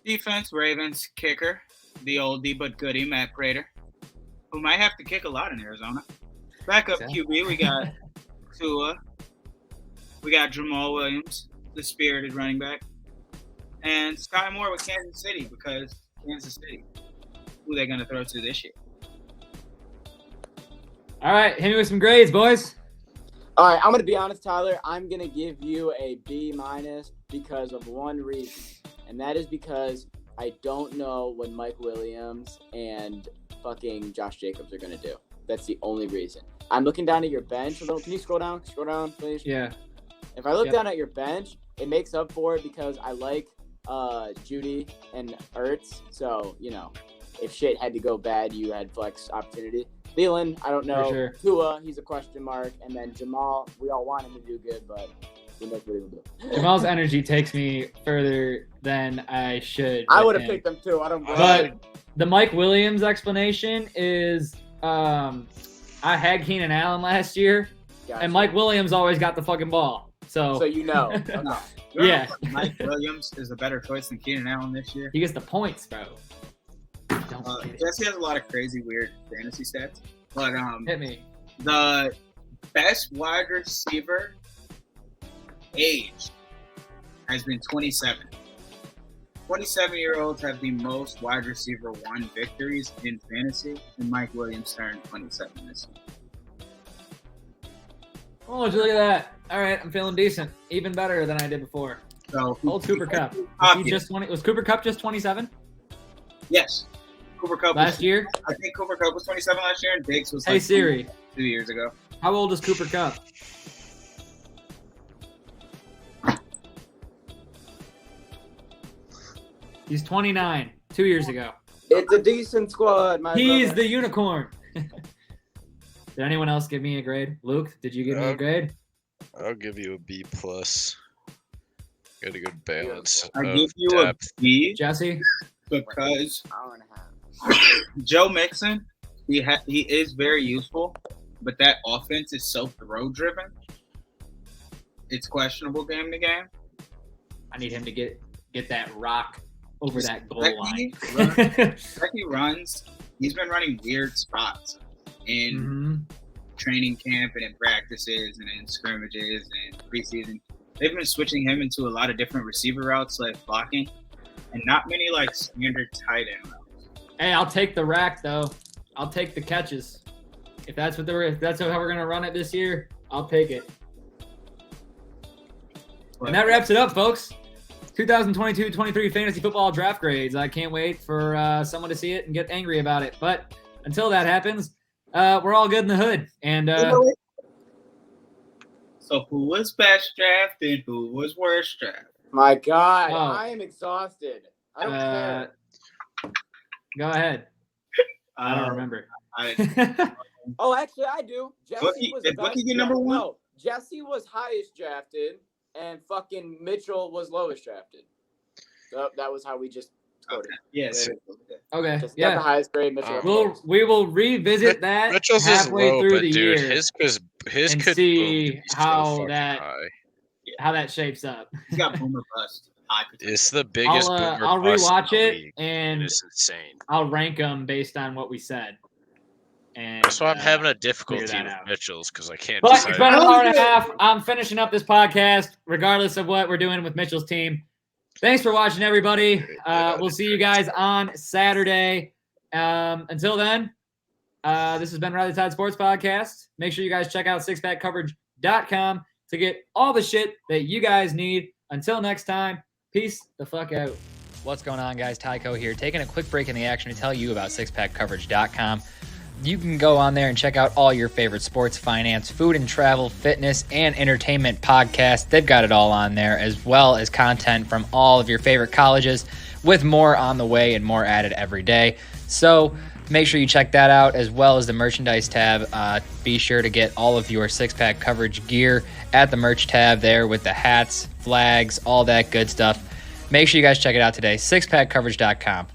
Defense, Ravens, kicker, the oldie but goodie, Matt Prater, who might have to kick a lot in Arizona. Backup QB, we got Tua. We got Jamal Williams, the spirited running back. And Sky Moore with Kansas City, because Kansas City, who they're going to throw to this year. All right, hit me with some grades, boys. All right, I'm going to be honest, Tyler. I'm going to give you a B- because of one reason, and that is because I don't know what Mike Williams and fucking Josh Jacobs are going to do. That's the only reason. I'm looking down at your bench a little. Can you scroll down? Scroll down, please. Yeah. If I look down at your bench, it makes up for it because I like Jeudy and Ertz. So, if shit had to go bad, you had flex opportunity. Thielen, I don't know. For sure. Tua, he's a question mark. And then Jamal, we all want him to do good, but who knows what he'll do. Jamal's energy takes me further than I should. I would have picked him too. I don't blame him. But the Mike Williams explanation is I had Keenan Allen last year, and Mike Williams always got the fucking ball. So you know. No. Yeah. Mike Williams is a better choice than Keenan Allen this year. He gets the points, bro. Jesse has a lot of crazy, weird fantasy stats. But hit me. The best wide receiver age has been 27. 27-year-olds have the most wide receiver 1 victories in fantasy, and Mike Williams turned 27 this year. Oh, look at that. All right, I'm feeling decent. Even better than I did before. So Old Cooper Kupp. Was Cooper Kupp just 27? Yes. Cooper Kupp last year? I think Cooper Kupp was 27 last year, and Diggs was Hey Siri. 2 years ago. How old is Cooper Kupp? He's 29, 2 years ago. It's a decent squad, my He's brother. the unicorn. Did anyone else give me a grade? Luke, did you give me a grade? I'll give you a B+. Got a good balance. I of give you depth. a B Jesse? because Hour and a half. Joe Mixon, he is very useful, but that offense is so throw-driven. It's questionable game to game. I need him to get that rock over that goal line. He runs. He's been running weird spots in training camp and in practices and in scrimmages and preseason. They've been switching him into a lot of different receiver routes, like blocking, and not many like standard tight end routes. Hey, I'll take the rack though. I'll take the catches. If that's how we're gonna run it this year, I'll take it. And that wraps it up, folks. 2022-23 fantasy football draft grades. I can't wait for someone to see it and get angry about it. But until that happens, we're all good in the hood. And so who was best drafted? Who was worst drafted? My God, Oh. I am exhausted. I don't care. Go ahead. I don't remember. Oh, actually, I do. Jesse was did best Bookie get number one? No, Jesse was highest drafted, and fucking Mitchell was lowest drafted. So that was how we just scored it. Yes. Okay. Just got the highest grade. Mitchell. We will revisit that Mitchell's is halfway low, through but the dude, year his and could see boom to be so how fucking that high. how that shapes up. He's got boomer bust. It's the biggest boomer I'll bust rewatch in the it league, and it's insane. I'll rank them based on what we said. And That's why I'm having a figure difficulty that with out. Mitchell's because I can't But decide. it's been an hour and a half. I'm finishing up this podcast, regardless of what we're doing with Mitchell's team. Thanks for watching, everybody. We'll see you guys on Saturday. Until then, this has been Riley Todd Sports Podcast. Make sure you guys check out sixpackcoverage.com to get all the shit that you guys need. Until next time, peace the fuck out. What's going on, guys? Tyco here, taking a quick break in the action to tell you about sixpackcoverage.com. You can go on there and check out all your favorite sports, finance, food and travel, fitness, and entertainment podcasts. They've got it all on there, as well as content from all of your favorite colleges, with more on the way and more added every day. So make sure you check that out, as well as the merchandise tab. Be sure to get all of your six-pack coverage gear at the merch tab there with the hats, flags, all that good stuff. Make sure you guys check it out today, sixpackcoverage.com.